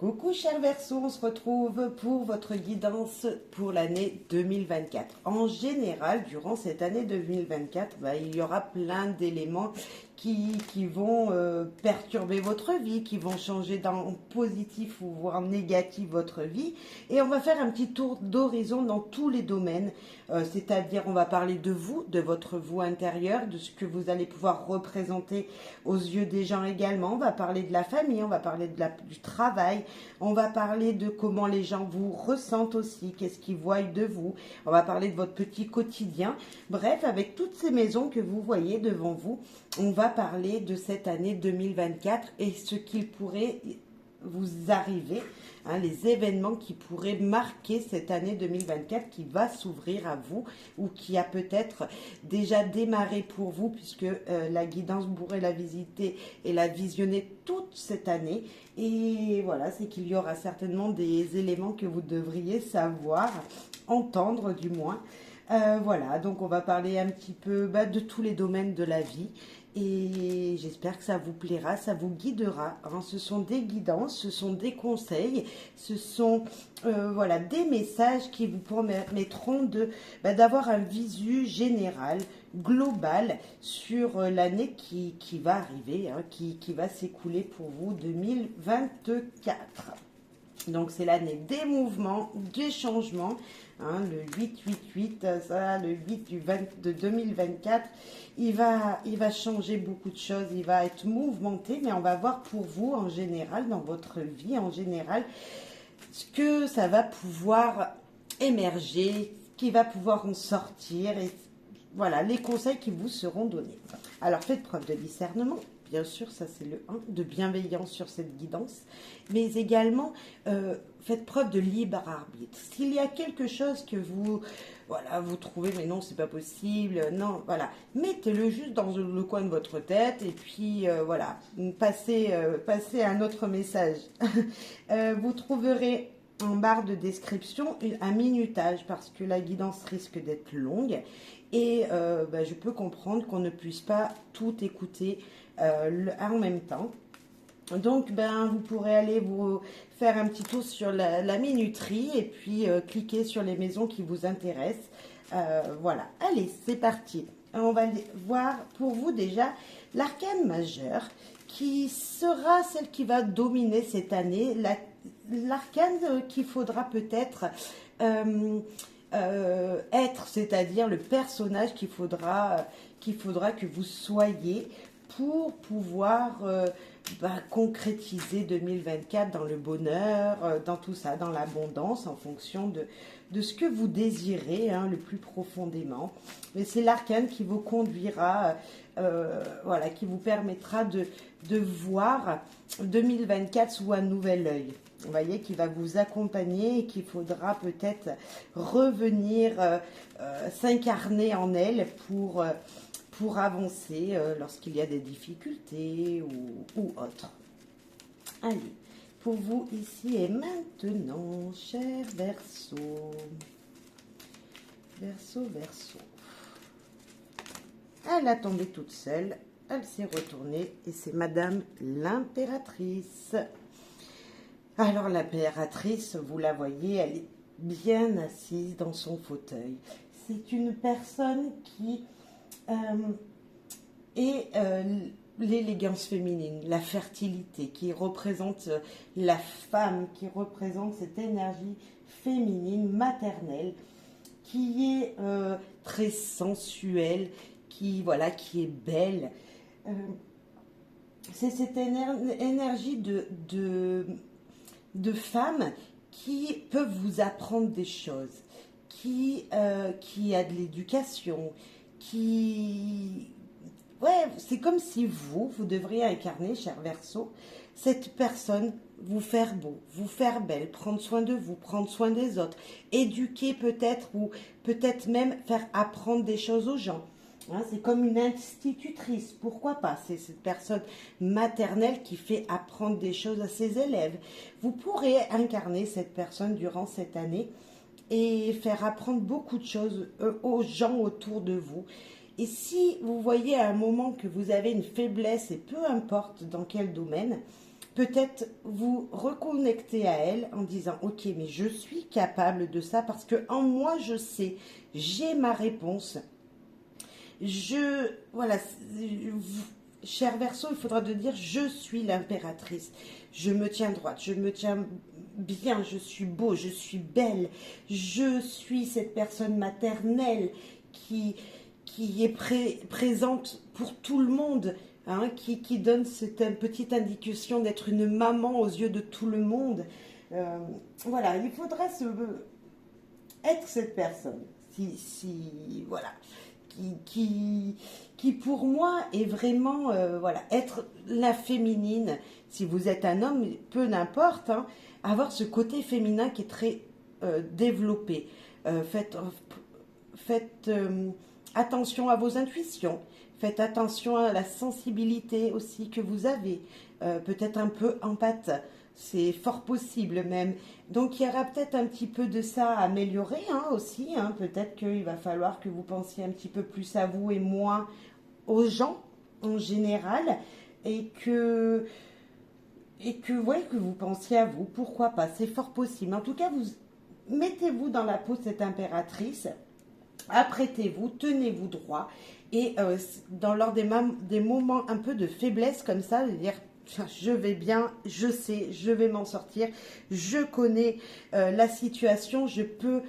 Coucou chers Verseaux, on se retrouve pour votre guidance pour l'année 2024. En général, durant cette année 2024, il y aura plein d'éléments qui vont perturber votre vie, qui vont changer dans positif ou voire négatif votre vie. Et on va faire un petit tour d'horizon dans tous les domaines, c'est-à-dire on va parler de vous, de votre vous intérieur, de ce que vous allez pouvoir représenter aux yeux des gens également. On va parler de la famille, on va parler du travail, on va parler de comment les gens vous ressentent aussi, qu'est-ce qu'ils voient de vous. On va parler de votre petit quotidien. Bref, avec toutes ces maisons que vous voyez devant vous, on va parler de cette année 2024 et ce qu'il pourrait vous arriver, les événements qui pourraient marquer cette année 2024 qui va s'ouvrir à vous ou qui a peut-être déjà démarré pour vous puisque la guidance vous pourrez la visiter et la visionner toute cette année. Et voilà, c'est qu'il y aura certainement des éléments que vous devriez savoir, entendre du moins. Voilà, donc on va parler un petit peu de tous les domaines de la vie et j'espère que ça vous plaira, ça vous guidera. Ce sont des guidances, ce sont des conseils, ce sont voilà, des messages qui vous permettront d'avoir un visu général, global sur l'année qui va arriver, qui va s'écouler pour vous 2024. Donc c'est l'année des mouvements, des changements, le 8-8-8, ça, le 8 de 2024, il va changer beaucoup de choses, il va être mouvementé, mais on va voir pour vous en général, dans votre vie en général, ce que ça va pouvoir émerger, ce qui va pouvoir en sortir, et voilà, les conseils qui vous seront donnés. Alors faites preuve de discernement. Bien sûr, ça c'est le 1, de bienveillance sur cette guidance, mais également faites preuve de libre arbitre. S'il y a quelque chose que vous trouvez, mais non, c'est pas possible, non, voilà, mettez-le juste dans le coin de votre tête et puis voilà, passez à un autre message. Vous trouverez en barre de description un minutage parce que la guidance risque d'être longue et je peux comprendre qu'on ne puisse pas tout écouter en même temps. Donc vous pourrez aller vous faire un petit tour sur la minuterie et puis cliquer sur les maisons qui vous intéressent. Voilà, allez, c'est parti. On va voir pour vous déjà l'arcane majeur qui sera celle qui va dominer cette année, l'arcane qu'il faudra peut-être être, c'est-à-dire le personnage qu'il faudra que vous soyez pour pouvoir concrétiser 2024 dans le bonheur, dans tout ça, dans l'abondance, en fonction de ce que vous désirez le plus profondément. Mais c'est l'arcane qui vous conduira, qui vous permettra de voir 2024 sous un nouvel œil. Vous voyez, qui va vous accompagner et qu'il faudra peut-être revenir s'incarner en elle pour avancer lorsqu'il y a des difficultés ou autres. Allez, pour vous ici et maintenant, chers Verseaux. Verseau. Elle a tombé toute seule, elle s'est retournée et c'est Madame l'Impératrice. Alors l'impératrice, vous la voyez, elle est bien assise dans son fauteuil. C'est une personne qui est l'élégance féminine, la fertilité, qui représente la femme, qui représente cette énergie féminine, maternelle, qui est très sensuelle, qui est belle. C'est cette énergie de femmes qui peuvent vous apprendre des choses, qui a de l'éducation, c'est comme si vous devriez incarner, cher Verseau, cette personne, vous faire beau, vous faire belle, prendre soin de vous, prendre soin des autres, éduquer peut-être ou peut-être même faire apprendre des choses aux gens. C'est comme une institutrice, pourquoi pas? C'est cette personne maternelle qui fait apprendre des choses à ses élèves. Vous pourrez incarner cette personne durant cette année et faire apprendre beaucoup de choses aux gens autour de vous. Et si vous voyez à un moment que vous avez une faiblesse, et peu importe dans quel domaine, peut-être vous reconnecter à elle en disant ok, mais je suis capable de ça parce que en moi je sais, j'ai ma réponse. Voilà, cher Verseau, il faudra te dire je suis l'impératrice, je me tiens droite, je me tiens bien, je suis beau, je suis belle, je suis cette personne maternelle qui est présente pour tout le monde, hein, qui donne cette petite indication d'être une maman aux yeux de tout le monde. Voilà, il faudrait être cette personne. Voilà. Qui pour moi est vraiment, voilà, être la féminine. Si vous êtes un homme, peu n'importe, hein, avoir ce côté féminin qui est très développé. Faites attention à vos intuitions. Faites attention à la sensibilité aussi que vous avez. Peut-être un peu empathe. C'est fort possible même. Donc il y aura peut-être un petit peu de ça à améliorer hein, aussi. Hein. Peut-être qu'il va falloir que vous pensiez un petit peu plus à vous et moins aux gens en général. Et que ouais, que vous pensiez à vous. Pourquoi pas? C'est fort possible. En tout cas, vous mettez-vous dans la peau de cette impératrice. Apprêtez-vous, tenez-vous droit. Et lors des moments un peu de faiblesse comme ça, de dire je vais bien, je sais, je vais m'en sortir, je connais la situation, je peux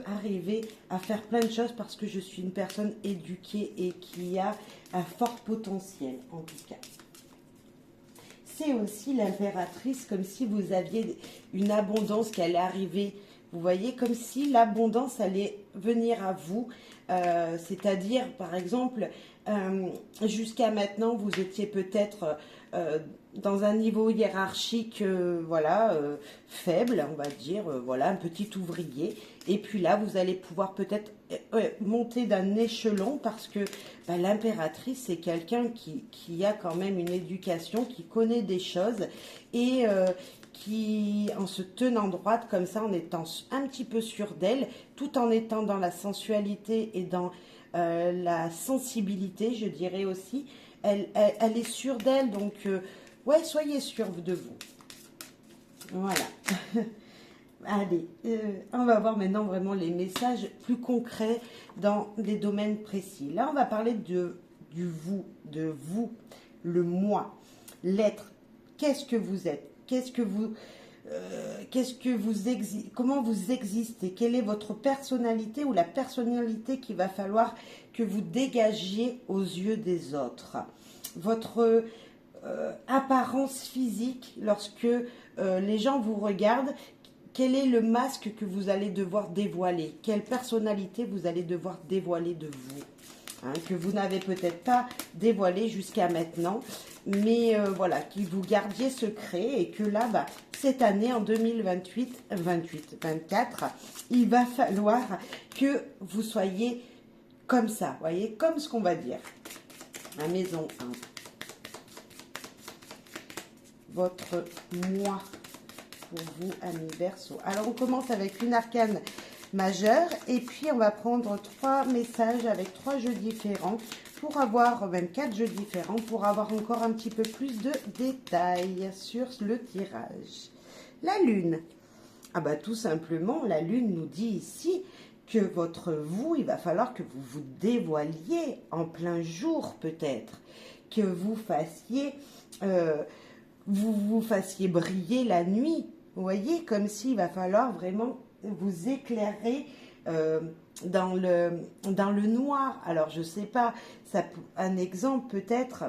arriver à faire plein de choses parce que je suis une personne éduquée et qui a un fort potentiel en tout cas. C'est aussi l'impératrice comme si vous aviez une abondance qui allait arriver. Vous voyez, comme si l'abondance allait venir à vous. C'est-à-dire, par exemple, jusqu'à maintenant, vous étiez peut-être dans un niveau hiérarchique, voilà, faible, on va dire, voilà, un petit ouvrier. Et puis là, vous allez pouvoir peut-être monter d'un échelon parce que bah, l'impératrice, c'est quelqu'un qui a quand même une éducation, qui connaît des choses et qui, en se tenant droite comme ça, en étant un petit peu sûre d'elle, tout en étant dans la sensualité et dans la sensibilité, je dirais aussi, elle est sûre d'elle, donc ouais, soyez sûre de vous. Voilà. Allez, on va voir maintenant vraiment les messages plus concrets dans des domaines précis. Là, on va parler du vous, le moi, l'être. Qu'est-ce que vous êtes? Comment vous existez? Quelle est votre personnalité ou la personnalité qu'il va falloir que vous dégagiez aux yeux des autres? Votre apparence physique, lorsque les gens vous regardent, quel est le masque que vous allez devoir dévoiler? Quelle personnalité vous allez devoir dévoiler de vous? Hein, que vous n'avez peut-être pas dévoilé jusqu'à maintenant, mais voilà, que vous gardiez secret et que là, bah, cette année, en 2024, il va falloir que vous soyez comme ça, vous voyez, comme ce qu'on va dire. La maison 1. Votre moi pour vous, amis Verseau. Alors, on commence avec une arcane majeure et puis on va prendre 3 messages avec 3 jeux différents pour avoir, même 4 jeux différents, pour avoir encore un petit peu plus de détails sur le tirage. La lune. Ah bah tout simplement, la lune nous dit ici que votre vous, il va falloir que vous vous dévoiliez en plein jour peut-être, que vous fassiez briller la nuit. Vous voyez, comme s'il va falloir vraiment vous éclairer dans le noir. Alors, je ne sais pas, un exemple peut-être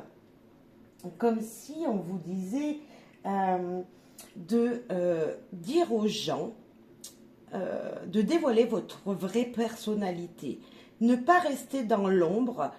comme si on vous disait de dire aux gens de dévoiler votre vraie personnalité. Ne pas rester dans l'ombre,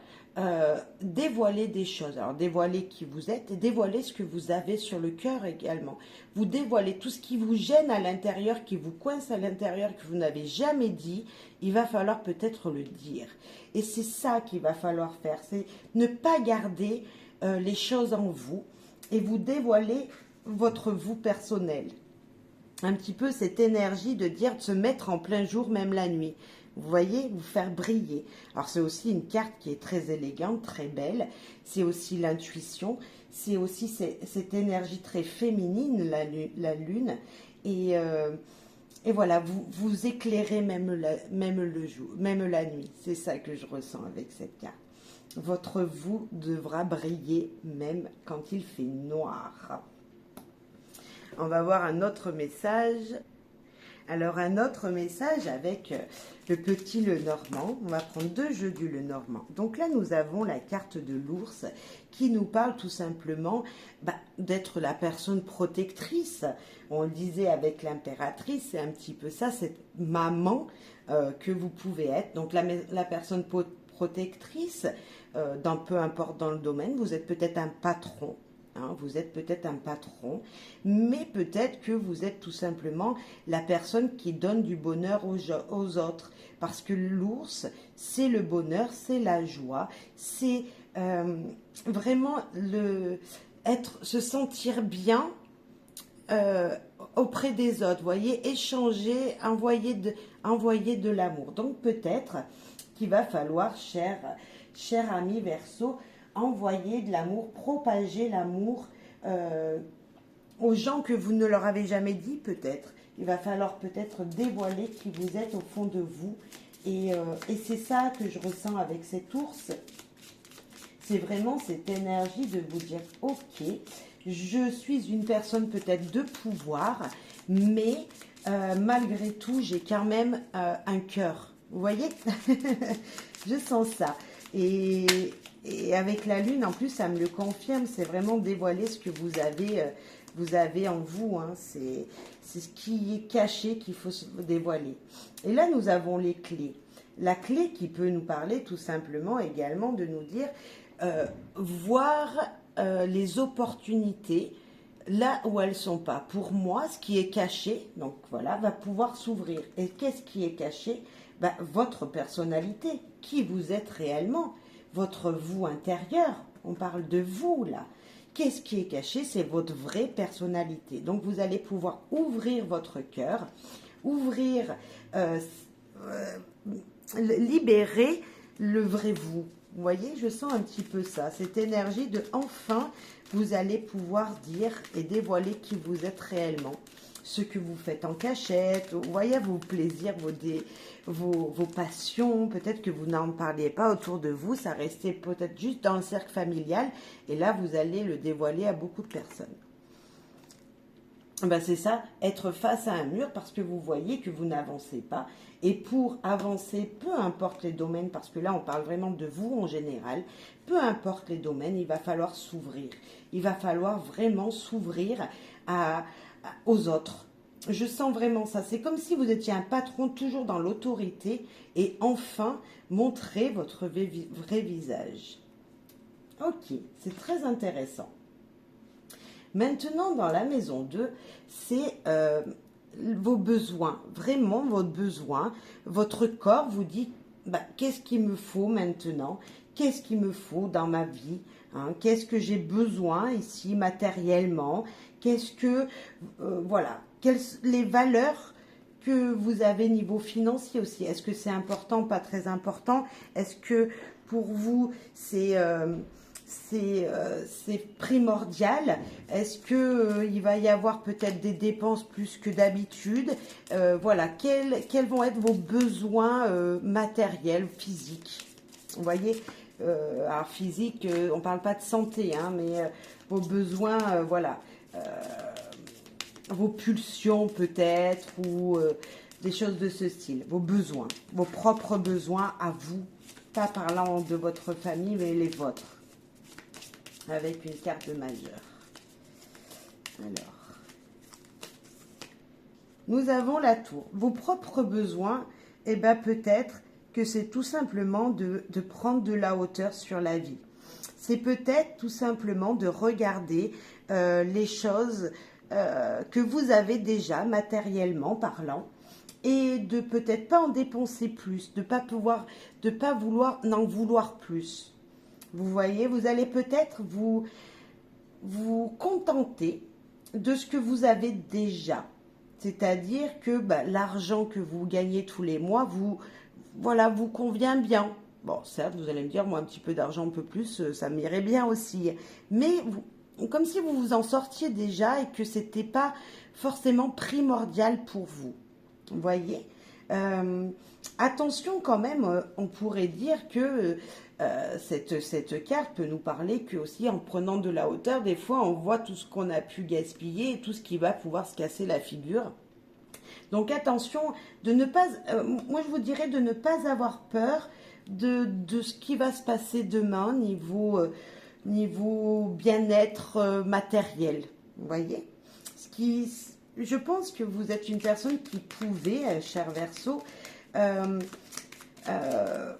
dévoiler des choses. Alors, dévoiler qui vous êtes et dévoiler ce que vous avez sur le cœur également. Vous dévoilez tout ce qui vous gêne à l'intérieur, qui vous coince à l'intérieur, que vous n'avez jamais dit. Il va falloir peut-être le dire. Et c'est ça qu'il va falloir faire. C'est ne pas garder les choses en vous et vous dévoiler votre vous personnel. Un petit peu cette énergie de dire, de se mettre en plein jour, même la nuit. Vous voyez, vous faire briller. Alors, c'est aussi une carte qui est très élégante, très belle. C'est aussi l'intuition. c'est aussi cette énergie très féminine, la lune. Et, euh, et voilà, vous éclairez même le jour, même la nuit. C'est ça que je ressens avec cette carte. Votre vous devra briller même quand il fait noir. On va voir un autre message. Alors un autre message avec le petit Lenormand. On va prendre 2 jeux du Lenormand. Donc là nous avons la carte de l'ours qui nous parle tout simplement d'être la personne protectrice. On le disait avec l'impératrice, c'est un petit peu ça, cette maman que vous pouvez être. Donc la personne protectrice, peu importe dans le domaine, vous êtes peut-être un patron. Vous êtes peut-être un patron, mais peut-être que vous êtes tout simplement la personne qui donne du bonheur aux autres. Parce que l'ours, c'est le bonheur, c'est la joie, c'est vraiment se sentir bien auprès des autres. Vous voyez, échanger, envoyer de l'amour. Donc peut-être qu'il va falloir, cher ami Verseau, envoyer de l'amour, propager l'amour aux gens que vous ne leur avez jamais dit peut-être. Il va falloir peut-être dévoiler qui vous êtes au fond de vous. Et c'est ça que je ressens avec cet ours. C'est vraiment cette énergie de vous dire, ok, je suis une personne peut-être de pouvoir, mais malgré tout, j'ai quand même un cœur. Vous voyez? Je sens ça. Et avec la lune, en plus, ça me le confirme. C'est vraiment dévoiler ce que vous avez en vous. C'est ce qui est caché qu'il faut dévoiler. Et là, nous avons les clés. La clé qui peut nous parler tout simplement également de nous dire voir les opportunités là où elles ne sont pas. Pour moi, ce qui est caché, donc voilà, va pouvoir s'ouvrir. Et qu'est-ce qui est caché? Votre personnalité, qui vous êtes réellement, votre vous intérieur. On parle de vous là. Qu'est-ce qui est caché? C'est votre vraie personnalité. Donc vous allez pouvoir ouvrir votre cœur, libérer le vrai vous. Vous voyez, je sens un petit peu ça, cette énergie de enfin, vous allez pouvoir dire et dévoiler qui vous êtes réellement. Ce que vous faites en cachette, vous voyez, vos plaisirs, vos passions, peut-être que vous n'en parliez pas autour de vous, ça restait peut-être juste dans le cercle familial, et là, vous allez le dévoiler à beaucoup de personnes. C'est ça, être face à un mur parce que vous voyez que vous n'avancez pas. Et pour avancer, peu importe les domaines, parce que là on parle vraiment de vous en général, peu importe les domaines, il va falloir s'ouvrir. Il va falloir vraiment s'ouvrir aux autres. Je sens vraiment ça. C'est comme si vous étiez un patron toujours dans l'autorité et enfin montrer votre vrai visage. Ok, c'est très intéressant. Maintenant, dans la maison 2, c'est vos besoins, vraiment votre besoin. Votre corps vous dit, qu'est-ce qu'il me faut maintenant? Qu'est-ce qu'il me faut dans ma vie? Qu'est-ce que j'ai besoin ici matériellement? Qu'est-ce que, voilà, quelles les valeurs que vous avez niveau financier aussi? Est-ce que c'est important, pas très important? Est-ce que pour vous, c'est primordial? Est-ce que il va y avoir peut-être des dépenses plus que d'habitude? Voilà, quels vont être vos besoins matériels, physiques? Vous voyez, alors physique, on ne parle pas de santé, mais vos besoins, voilà, vos pulsions peut-être, ou des choses de ce style, vos besoins, vos propres besoins à vous, pas parlant de votre famille, mais les vôtres. Avec une carte majeure. Alors, nous avons la tour. Vos propres besoins, peut-être que c'est tout simplement de prendre de la hauteur sur la vie. C'est peut-être tout simplement de regarder les choses que vous avez déjà matériellement parlant et de peut-être pas en dépenser plus, de pas vouloir n'en vouloir plus. Vous voyez, vous allez peut-être vous contenter de ce que vous avez déjà. C'est-à-dire que l'argent que vous gagnez tous les mois, vous convient bien. Bon, certes, vous allez me dire, moi, un petit peu d'argent, un peu plus, ça m'irait bien aussi. Mais comme si vous vous en sortiez déjà et que c'était pas forcément primordial pour vous. Vous voyez. Attention quand même, on pourrait dire que cette carte peut nous parler que aussi en prenant de la hauteur, des fois on voit tout ce qu'on a pu gaspiller et tout ce qui va pouvoir se casser la figure. Donc attention de ne pas, moi je vous dirais de ne pas avoir peur de ce qui va se passer demain niveau bien-être matériel. Vous voyez? Je pense que vous êtes une personne qui pouvait, cher Verseau,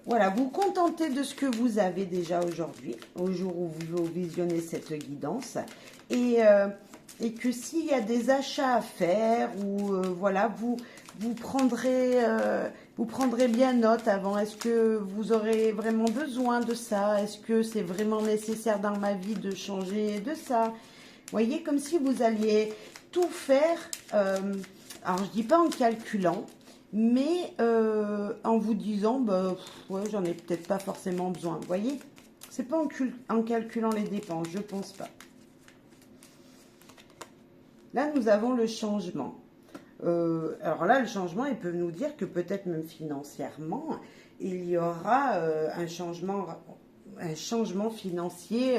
voilà, vous contenter de ce que vous avez déjà aujourd'hui, au jour où vous visionnez cette guidance, et que s'il y a des achats à faire, ou voilà, vous prendrez bien note avant. Est-ce que vous aurez vraiment besoin de ça? Est-ce que c'est vraiment nécessaire dans ma vie de changer de ça? Vous voyez, comme si vous alliez tout faire, alors je dis pas en calculant, mais en vous disant, bah, ouais, j'en ai peut-être pas forcément besoin. Vous voyez, c'est pas en calculant les dépenses, je pense pas. Là, nous avons le changement. Alors là, le changement, il peut nous dire que peut-être même financièrement, il y aura un changement financier.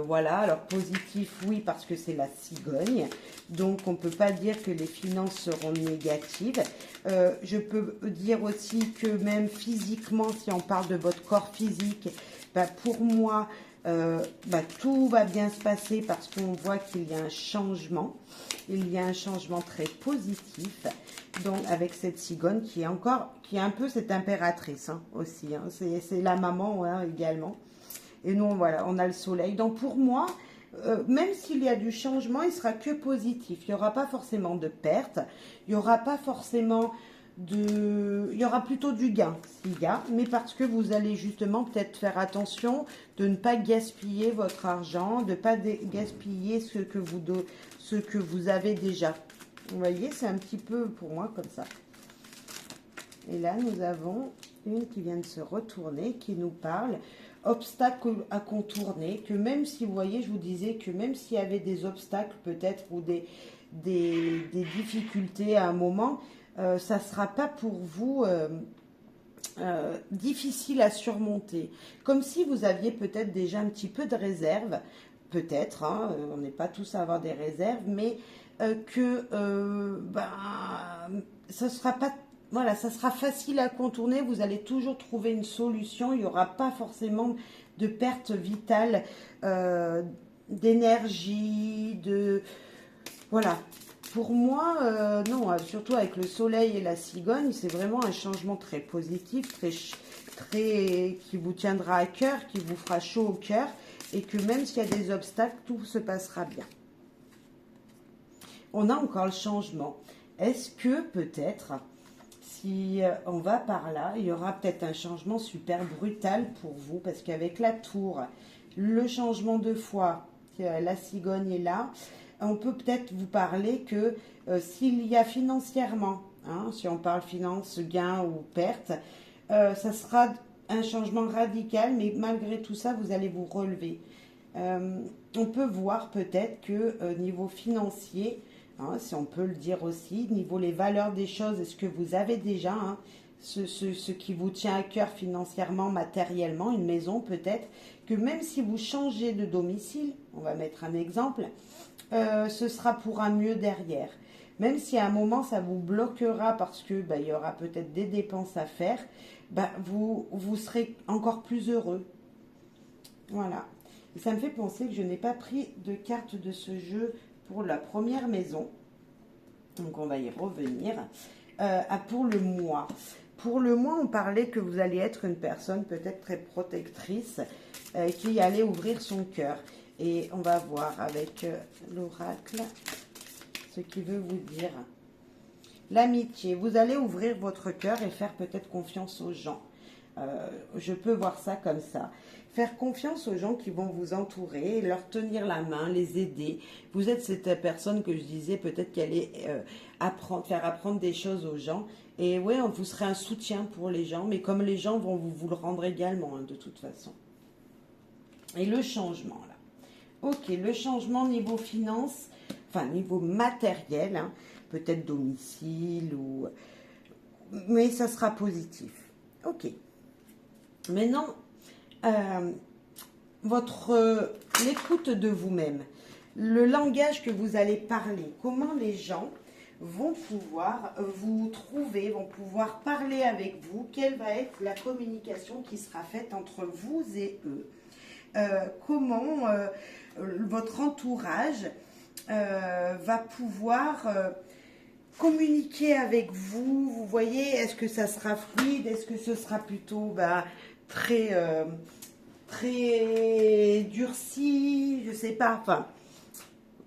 Voilà, alors positif, oui, parce que c'est la cigogne. Donc, on ne peut pas dire que les finances seront négatives. Je peux dire aussi que même physiquement, si on parle de votre corps physique, bah, pour moi, tout va bien se passer parce qu'on voit qu'il y a un changement. Il y a un changement très positif. Donc, avec cette cigogne qui est un peu cette impératrice hein, aussi. Hein. C'est la maman hein, également. Et nous, voilà, on a le soleil. Donc, pour moi, même s'il y a du changement, il ne sera que positif. Il n'y aura pas forcément de perte. Il n'y aura pas forcément il y aura plutôt du gain, s'il y a. Mais parce que vous allez justement peut-être faire attention de ne pas gaspiller votre argent, de ne pas gaspiller ce que vous avez déjà. Vous voyez, c'est un petit peu pour moi comme ça. Et là, nous avons une qui vient de se retourner, qui nous parle obstacles à contourner, que même si, vous voyez, je vous disais que même s'il y avait des obstacles peut-être ou des difficultés à un moment, ça ne sera pas pour vous difficile à surmonter. Comme si vous aviez peut-être déjà un petit peu de réserve, peut-être, hein, on n'est pas tous à avoir des réserves, mais ça sera pas. Voilà, ça sera facile à contourner, vous allez toujours trouver une solution, il n'y aura pas forcément de perte vitale d'énergie, Voilà, pour moi, non, surtout avec le soleil et la cigogne, c'est vraiment un changement très positif, qui vous tiendra à cœur, qui vous fera chaud au cœur, et que même s'il y a des obstacles, tout se passera bien. On a encore le changement. Est-ce que peut-être... Si on va par là, il y aura peut-être un changement super brutal pour vous, parce qu'avec la tour, le changement de foi, la cigogne est là, on peut peut-être vous parler que s'il y a financièrement, hein, si on parle finance, gain ou perte, ça sera un changement radical, mais malgré tout ça, vous allez vous relever. On peut voir peut-être que niveau financier, hein, si on peut le dire aussi, niveau les valeurs des choses, est-ce que vous avez déjà hein, ce qui vous tient à cœur financièrement, matériellement, une maison peut-être, que même si vous changez de domicile, on va mettre un exemple, ce sera pour un mieux derrière. Même si à un moment ça vous bloquera parce que il y aura peut-être des dépenses à faire, vous serez encore plus heureux. Voilà. Et ça me fait penser que je n'ai pas pris de carte de ce jeu pour la première maison. Donc, on va y revenir. Pour le mois. Pour le mois, on parlait que vous allez être une personne peut-être très protectrice qui allait ouvrir son cœur. Et on va voir avec l'oracle ce qu'il veut vous dire. L'amitié. Vous allez ouvrir votre cœur et faire peut-être confiance aux gens. Je peux voir ça comme ça. Faire confiance aux gens qui vont vous entourer, leur tenir la main, les aider. Vous êtes cette personne que je disais, peut-être qu'elle allait faire apprendre des choses aux gens. Et oui, vous serez un soutien pour les gens, mais comme les gens vont vous le rendre également, hein, de toute façon. Et le changement, là. Ok, le changement niveau finance, enfin niveau matériel, hein, peut-être domicile ou... Mais ça sera positif. Ok. Maintenant, euh, l'écoute de vous-même, le langage que vous allez parler, comment les gens vont pouvoir vous trouver, vont pouvoir parler avec vous, quelle va être la communication qui sera faite entre vous et eux. Comment votre entourage va pouvoir communiquer avec vous. Vous voyez, est-ce que ça sera fluide? Est-ce que ce sera plutôt très, très durci? Je sais pas. Enfin,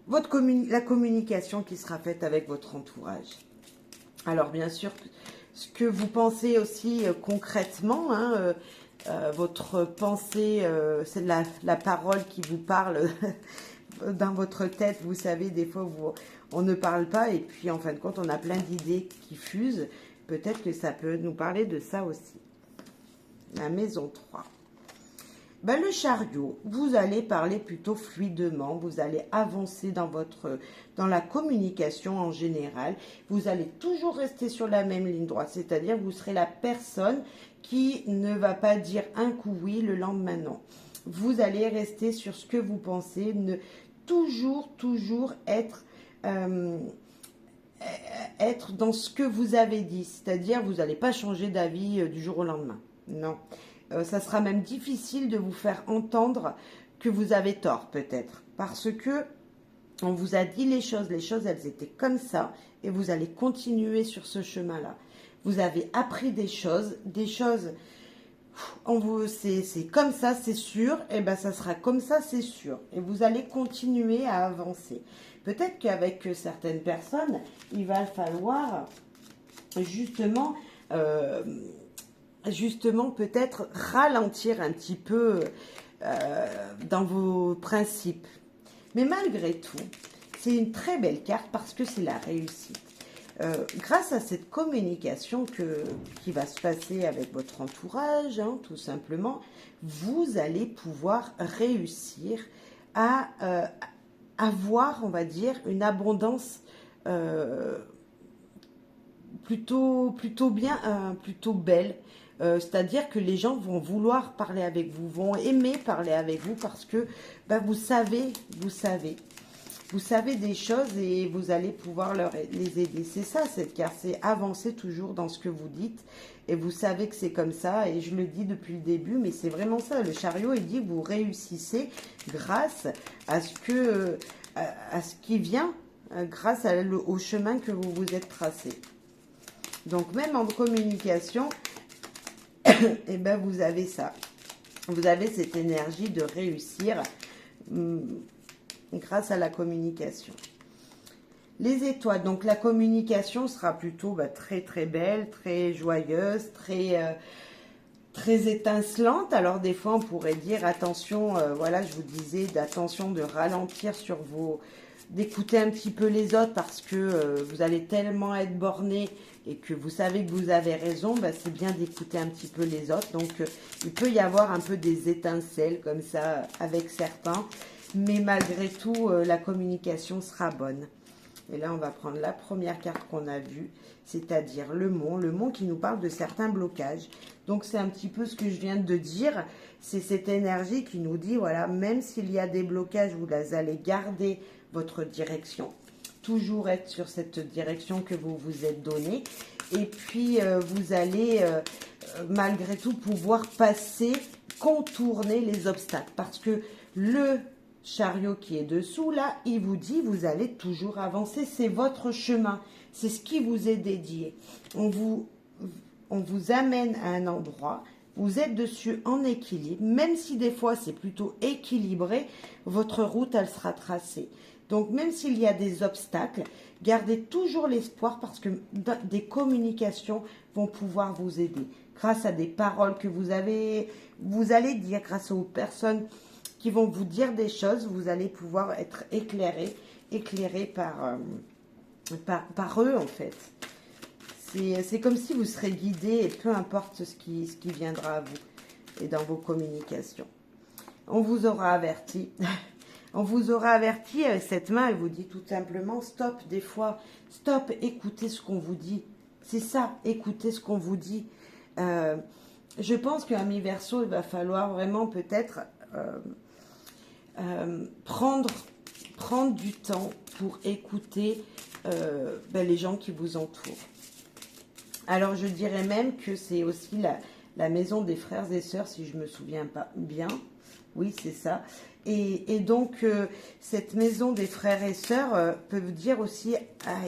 la communication qui sera faite avec votre entourage. Alors, bien sûr, ce que vous pensez aussi concrètement, hein, votre pensée, c'est la parole qui vous parle dans votre tête. Vous savez, des fois, on ne parle pas et puis en fin de compte, on a plein d'idées qui fusent. Peut-être que ça peut nous parler de ça aussi. La maison 3. Ben, le chariot, vous allez parler plutôt fluidement, vous allez avancer dans la communication en général, vous allez toujours rester sur la même ligne droite, c'est-à-dire vous serez la personne qui ne va pas dire un coup oui, le lendemain non. Vous allez rester sur ce que vous pensez, toujours être dans ce que vous avez dit, c'est-à-dire vous n'allez pas changer d'avis du jour au lendemain, non. Ça sera même difficile de vous faire entendre que vous avez tort peut-être, parce que on vous a dit les choses elles étaient comme ça, et vous allez continuer sur ce chemin-là. Vous avez appris des choses, c'est comme ça, c'est sûr, et ben ça sera comme ça, c'est sûr, et vous allez continuer à avancer. Peut-être qu'avec certaines personnes, il va falloir justement peut-être ralentir un petit peu dans vos principes. Mais malgré tout, c'est une très belle carte parce que c'est la réussite. Grâce à cette communication qui va se passer avec votre entourage, hein, tout simplement, vous allez pouvoir réussir à avoir, on va dire, une abondance plutôt bien, plutôt belle. C'est-à-dire que les gens vont vouloir parler avec vous, vont aimer parler avec vous parce que vous savez des choses et vous allez pouvoir les aider. C'est ça cette carte, c'est avancer toujours dans ce que vous dites et vous savez que c'est comme ça et je le dis depuis le début, mais c'est vraiment ça. Le chariot, il dit vous réussissez grâce à ce qui vient, grâce au chemin que vous vous êtes tracé. Donc même en communication, et vous avez ça. Vous avez cette énergie de réussir grâce à la communication. Les étoiles, donc la communication sera plutôt très très belle, très joyeuse, très étincelante. Alors des fois on pourrait dire attention, voilà je vous disais d'attention de ralentir d'écouter un petit peu les autres parce que vous allez tellement être borné et que vous savez que vous avez raison, c'est bien d'écouter un petit peu les autres. Donc il peut y avoir un peu des étincelles comme ça avec certains, mais malgré tout la communication sera bonne. Et là on va prendre la première carte qu'on a vue, c'est-à-dire le mont qui nous parle de certains blocages. Donc c'est un petit peu ce que je viens de dire, c'est cette énergie qui nous dit voilà, même s'il y a des blocages, vous allez garder votre direction, toujours être sur cette direction que vous vous êtes donnée, et puis vous allez malgré tout pouvoir contourner les obstacles, parce que le chariot qui est dessous là, il vous dit vous allez toujours avancer, c'est votre chemin, c'est ce qui vous est dédié. On vous amène à un endroit, vous êtes dessus en équilibre, même si des fois c'est plutôt équilibré, votre route elle sera tracée. Donc même s'il y a des obstacles, gardez toujours l'espoir parce que des communications vont pouvoir vous aider. Grâce à des paroles que vous allez dire, grâce aux personnes qui vont vous dire des choses, vous allez pouvoir être éclairé par eux en fait. C'est comme si vous serez guidé et peu importe ce qui viendra à vous et dans vos communications. On vous aura averti. On vous aura averti avec cette main, elle vous dit tout simplement stop des fois, stop, écoutez ce qu'on vous dit. C'est ça, écoutez ce qu'on vous dit. Je pense qu'un mi-verso, il va falloir vraiment peut-être prendre du temps pour écouter les gens qui vous entourent. Alors je dirais même que c'est aussi la maison des frères et sœurs, si je me souviens pas bien. Oui, c'est ça. Et donc, cette maison des frères et sœurs peut vous dire aussi,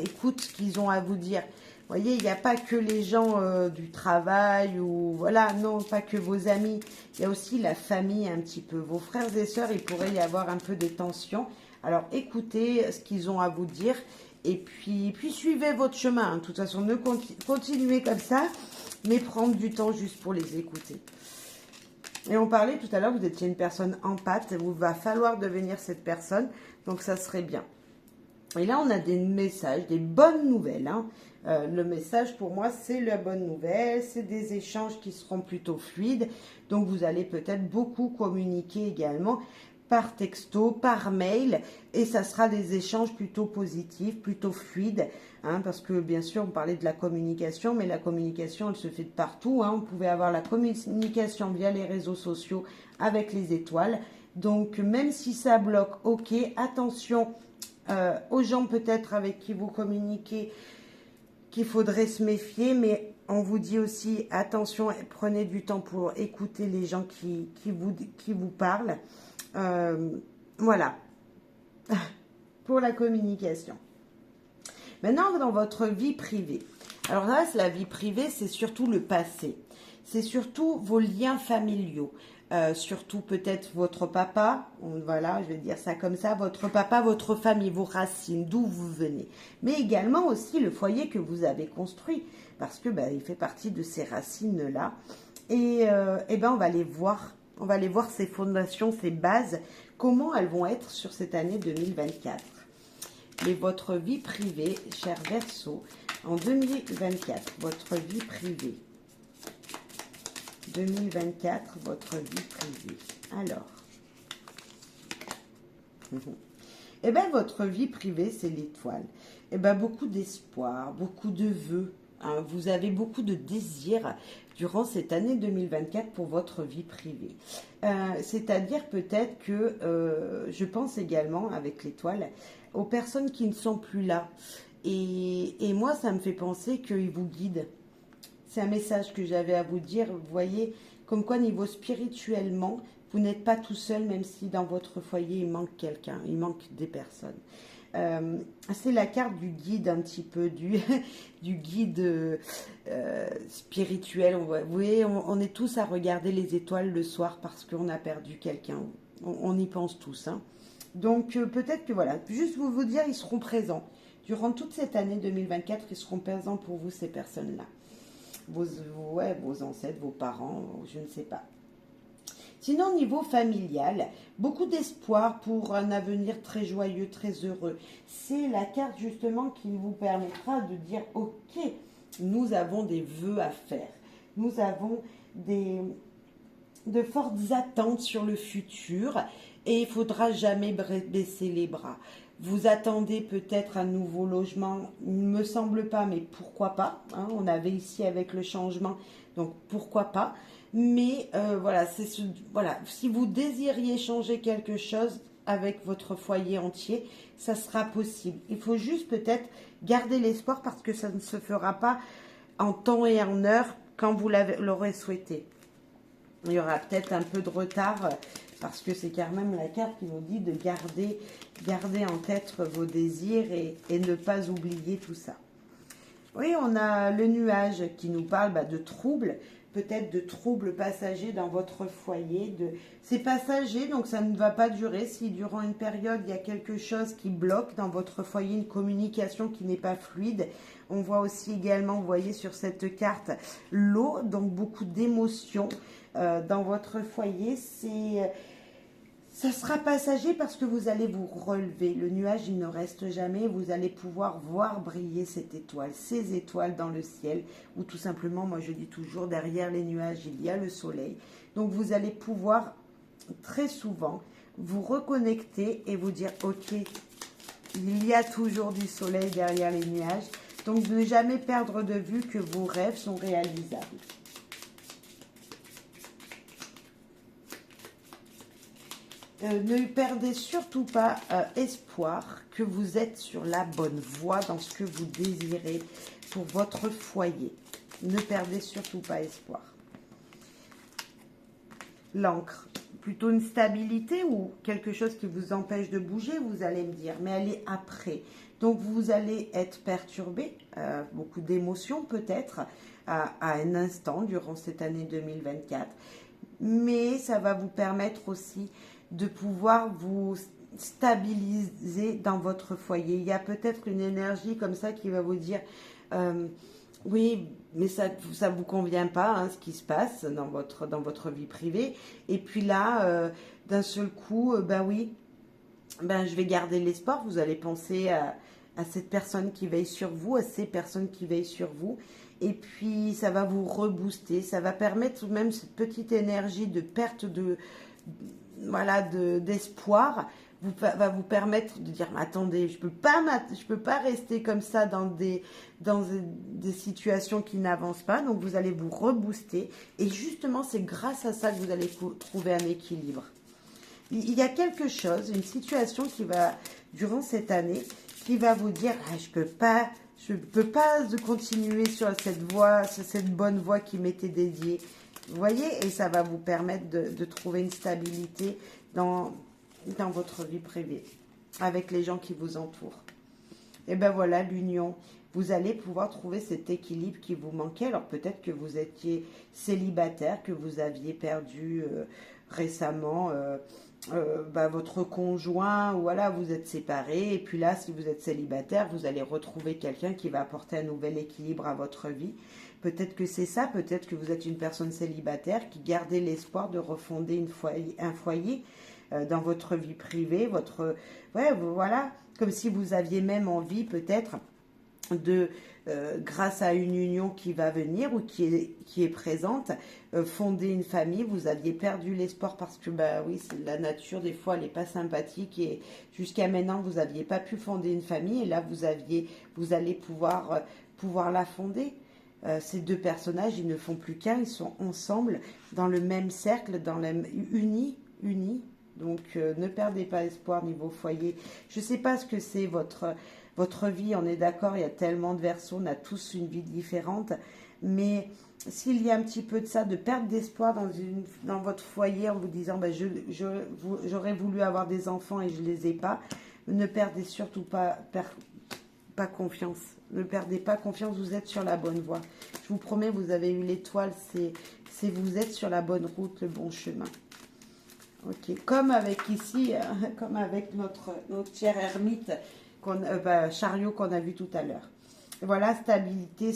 écoute ce qu'ils ont à vous dire. Vous voyez, il n'y a pas que les gens du travail ou voilà, non, pas que vos amis. Il y a aussi la famille un petit peu. Vos frères et sœurs, il pourrait y avoir un peu de tension. Alors, écoutez ce qu'ils ont à vous dire et puis suivez votre chemin. De toute façon, ne continuez comme ça, mais prendre du temps juste pour les écouter. Et on parlait tout à l'heure, vous étiez une personne empathe, il va falloir devenir cette personne, donc ça serait bien. Et là, on a des messages, des bonnes nouvelles. Hein. Le message, pour moi, c'est la bonne nouvelle, c'est des échanges qui seront plutôt fluides, donc vous allez peut-être beaucoup communiquer également par texto, par mail, et ça sera des échanges plutôt positifs, plutôt fluides, hein, parce que bien sûr, on parlait de la communication, mais la communication, elle se fait de partout. Hein. On pouvait avoir la communication via les réseaux sociaux avec les étoiles. Donc, même si ça bloque, ok, attention aux gens peut-être avec qui vous communiquez, qu'il faudrait se méfier, mais on vous dit aussi, attention, prenez du temps pour écouter les gens qui vous parlent. Voilà, pour la communication. Maintenant, dans votre vie privée. Alors là, la vie privée, c'est surtout le passé. C'est surtout vos liens familiaux. Surtout peut-être votre papa, voilà, je vais dire ça comme ça, votre papa, votre famille, vos racines, d'où vous venez. Mais également aussi le foyer que vous avez construit, parce que il fait partie de ces racines-là. Et on va les voir. On va aller voir ces fondations, ces bases, comment elles vont être sur cette année 2024. Mais votre vie privée, cher Verseau, en 2024, votre vie privée. 2024, votre vie privée. Alors. Votre vie privée, c'est l'étoile. Beaucoup d'espoir, beaucoup de vœux. Hein, vous avez beaucoup de désirs durant cette année 2024 pour votre vie privée. C'est-à-dire peut-être que, je pense également avec l'étoile, aux personnes qui ne sont plus là. Et moi, ça me fait penser qu'ils vous guident. C'est un message que j'avais à vous dire. Vous voyez, comme quoi niveau spirituellement, vous n'êtes pas tout seul, même si dans votre foyer, il manque quelqu'un, il manque des personnes. C'est la carte du guide un petit peu, du guide spirituel. Vous voyez, on est tous à regarder les étoiles le soir parce qu'on a perdu quelqu'un. On y pense tous. Hein. Donc peut-être que voilà, juste vous dire, ils seront présents. Durant toute cette année 2024, ils seront présents pour vous, ces personnes-là. Vos ancêtres, vos parents, je ne sais pas. Sinon, au niveau familial, beaucoup d'espoir pour un avenir très joyeux, très heureux. C'est la carte justement qui vous permettra de dire, ok, nous avons des vœux à faire. Nous avons de fortes attentes sur le futur et il ne faudra jamais baisser les bras. Vous attendez peut-être un nouveau logement, il ne me semble pas, mais pourquoi pas, hein, on avait ici avec le changement, donc pourquoi pas. Mais voilà, si vous désiriez changer quelque chose avec votre foyer entier, ça sera possible. Il faut juste peut-être garder l'espoir parce que ça ne se fera pas en temps et en heure quand vous l'aurez souhaité. Il y aura peut-être un peu de retard parce que c'est quand même la carte qui nous dit de garder en tête vos désirs et ne pas oublier tout ça. Oui, on a le nuage qui nous parle de troubles, peut-être de troubles passagers dans votre foyer. C'est passager, donc ça ne va pas durer. Si durant une période, il y a quelque chose qui bloque dans votre foyer, une communication qui n'est pas fluide. On voit aussi également, vous voyez sur cette carte, l'eau, donc beaucoup d'émotions dans votre foyer. Ça sera passager parce que vous allez vous relever. Le nuage, il ne reste jamais. Vous allez pouvoir voir briller cette étoile, ces étoiles dans le ciel. Ou tout simplement, moi je dis toujours, derrière les nuages, il y a le soleil. Donc vous allez pouvoir très souvent vous reconnecter et vous dire, ok, il y a toujours du soleil derrière les nuages. Donc, ne jamais perdre de vue que vos rêves sont réalisables. Ne perdez surtout pas espoir que vous êtes sur la bonne voie dans ce que vous désirez pour votre foyer. Ne perdez surtout pas espoir. L'encre, plutôt une stabilité ou quelque chose qui vous empêche de bouger, vous allez me dire, mais elle est après. Donc vous allez être perturbé, beaucoup d'émotions peut-être, à un instant durant cette année 2024. Mais ça va vous permettre aussi de pouvoir vous stabiliser dans votre foyer. Il y a peut-être une énergie comme ça qui va vous dire oui, mais ça ne vous convient pas, hein, ce qui se passe dans votre vie privée. Et puis là, d'un seul coup, ben oui, ben je vais garder l'espoir. Vous allez penser à cette personne qui veille sur vous, à ces personnes qui veillent sur vous. Et puis, ça va vous rebooster. Ça va permettre même cette petite énergie de perte voilà, d'espoir va vous permettre de dire, attendez, je peux pas rester comme ça dans des situations qui n'avancent pas. Donc, vous allez vous rebooster. Et justement, c'est grâce à ça que vous allez trouver un équilibre. Il y a quelque chose, une situation qui va, durant cette année, qui va vous dire, je peux pas continuer sur cette bonne voie qui m'était dédiée. Vous voyez, et ça va vous permettre de trouver une stabilité dans votre vie privée, avec les gens qui vous entourent. Et ben voilà, l'union. Vous allez pouvoir trouver cet équilibre qui vous manquait. Alors peut-être que vous étiez célibataire, que vous aviez perdu récemment votre conjoint, ou voilà, vous êtes séparés. Et puis là, si vous êtes célibataire, vous allez retrouver quelqu'un qui va apporter un nouvel équilibre à votre vie. Peut-être que c'est ça, peut-être que vous êtes une personne célibataire qui gardait l'espoir de refonder un foyer dans votre vie privée, voilà, comme si vous aviez même envie peut-être de, grâce à une union qui va venir ou qui est présente, fonder une famille. Vous aviez perdu l'espoir parce que, bah oui, la nature, des fois, elle n'est pas sympathique et jusqu'à maintenant, vous n'aviez pas pu fonder une famille et là, vous allez pouvoir la fonder. Ces deux personnages, ils ne font plus qu'un, ils sont ensemble, dans le même cercle, unis. Donc, ne perdez pas espoir niveau foyer. Je ne sais pas ce que c'est votre vie, on est d'accord, il y a tellement de Verseaux, on a tous une vie différente, mais s'il y a un petit peu de ça, de perte d'espoir dans votre foyer en vous disant j'aurais voulu avoir des enfants et je ne les ai pas, ne perdez surtout pas confiance. Ne perdez pas confiance, vous êtes sur la bonne voie. Je vous promets, vous avez eu l'étoile, vous êtes sur la bonne route, le bon chemin. Ok, comme avec ici, comme avec notre cher ermite, chariot qu'on a vu tout à l'heure. Voilà, stabilité,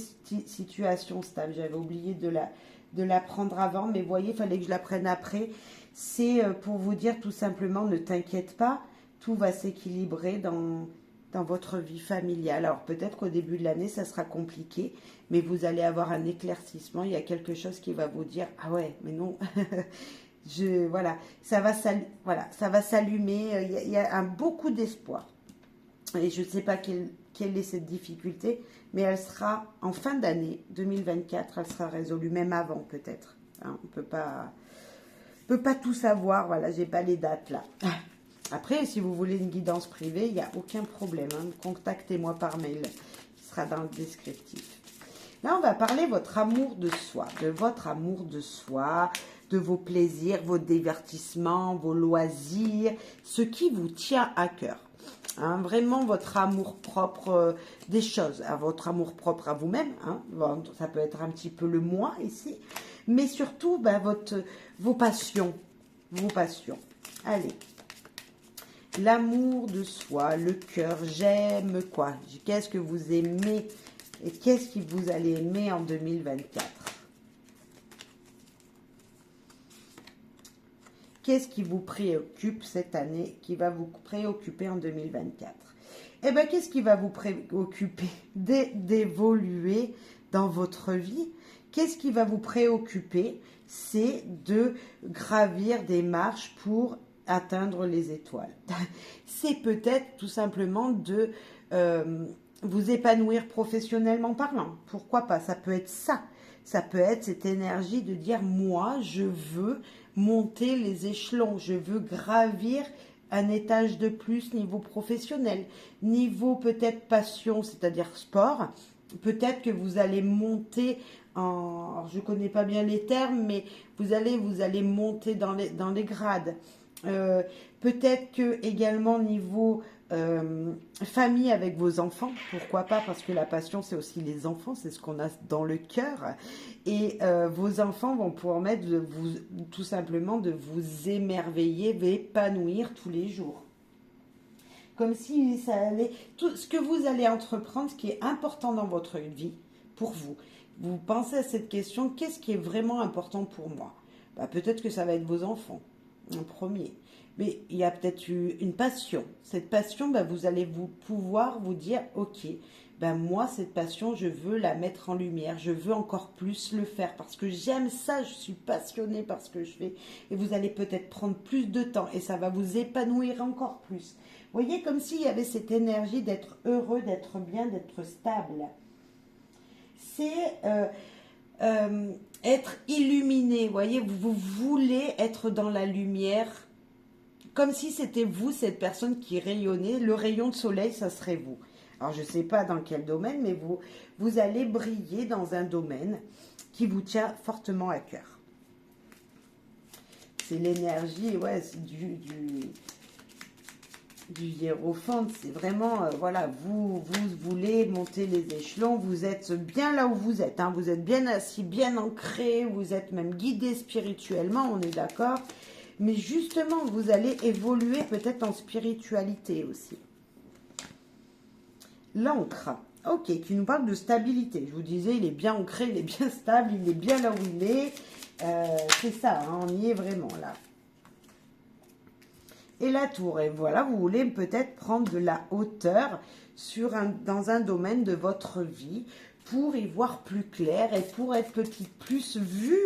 situation stable. J'avais oublié de la prendre avant, mais vous voyez, il fallait que je la prenne après. C'est pour vous dire tout simplement, ne t'inquiète pas, tout va s'équilibrer dans votre vie familiale. Alors peut-être qu'au début de l'année, ça sera compliqué, mais vous allez avoir un éclaircissement. Il y a quelque chose qui va vous dire, ah ouais, mais non, ça va s'allumer. Il y a beaucoup d'espoir. Et je ne sais pas quelle est cette difficulté, mais elle sera en fin d'année 2024, elle sera résolue, même avant peut-être. Hein, on peut pas tout savoir, voilà, j'ai pas les dates là. Après, si vous voulez une guidance privée, il n'y a aucun problème. Hein. Contactez-moi par mail. Il sera dans le descriptif. Là, on va parler de votre amour de soi. De vos plaisirs, vos divertissements, vos loisirs. Ce qui vous tient à cœur. Hein, vraiment votre amour propre des choses. Votre amour propre à vous-même. Hein. Bon, ça peut être un petit peu le moi ici. Mais surtout, vos passions. Allez. L'amour de soi, le cœur, j'aime quoi? Qu'est-ce que vous aimez et qu'est-ce que vous allez aimer en 2024? Qu'est-ce qui vous préoccupe cette année, qui va vous préoccuper en 2024? Eh bien, qu'est-ce qui va vous préoccuper d'évoluer dans votre vie? Qu'est-ce qui va vous préoccuper? C'est de gravir des marches pour atteindre les étoiles. C'est peut-être tout simplement de vous épanouir professionnellement parlant. Pourquoi pas? Ça peut être ça. Ça peut être cette énergie de dire, moi, je veux monter les échelons, je veux gravir un étage de plus niveau professionnel, niveau peut-être passion, c'est-à-dire sport. Peut-être que vous allez monter en, alors je connais pas bien les termes, mais vous allez monter dans les grades. Peut-être que également niveau famille avec vos enfants, pourquoi pas, parce que la passion c'est aussi les enfants, c'est ce qu'on a dans le cœur, et vos enfants vont permettre de vous, tout simplement de vous émerveiller, d'épanouir tous les jours. Comme si ça allait, tout ce que vous allez entreprendre, ce qui est important dans votre vie, pour vous. Vous pensez à cette question, qu'est-ce qui est vraiment important pour moi? Bah, peut-être que ça va être vos enfants, en premier. Mais il y a peut-être une passion. Cette passion, bah, vous allez pouvoir vous dire, ok, ben moi, cette passion, je veux la mettre en lumière, je veux encore plus le faire parce que j'aime ça, je suis passionnée par ce que je fais. Et vous allez peut-être prendre plus de temps et ça va vous épanouir encore plus. Vous voyez, comme s'il y avait cette énergie d'être heureux, d'être bien, d'être stable. C'est être illuminé, vous voyez, vous voulez être dans la lumière, comme si c'était vous, cette personne qui rayonnait, le rayon de soleil, ça serait vous. Alors, je ne sais pas dans quel domaine, mais vous allez briller dans un domaine qui vous tient fortement à cœur. C'est l'énergie, ouais, c'est du hiérophante, c'est vraiment, voilà, vous voulez monter les échelons, vous êtes bien là où vous êtes, hein, vous êtes bien assis, bien ancré, vous êtes même guidé spirituellement, on est d'accord, mais justement, vous allez évoluer peut-être en spiritualité aussi. L'encre, ok, qui nous parle de stabilité, je vous disais, il est bien ancré, il est bien stable, il est bien là où il est, c'est ça, hein, on y est vraiment là. Et la tour, et voilà, vous voulez peut-être prendre de la hauteur dans un domaine de votre vie pour y voir plus clair et pour être peut-être plus vu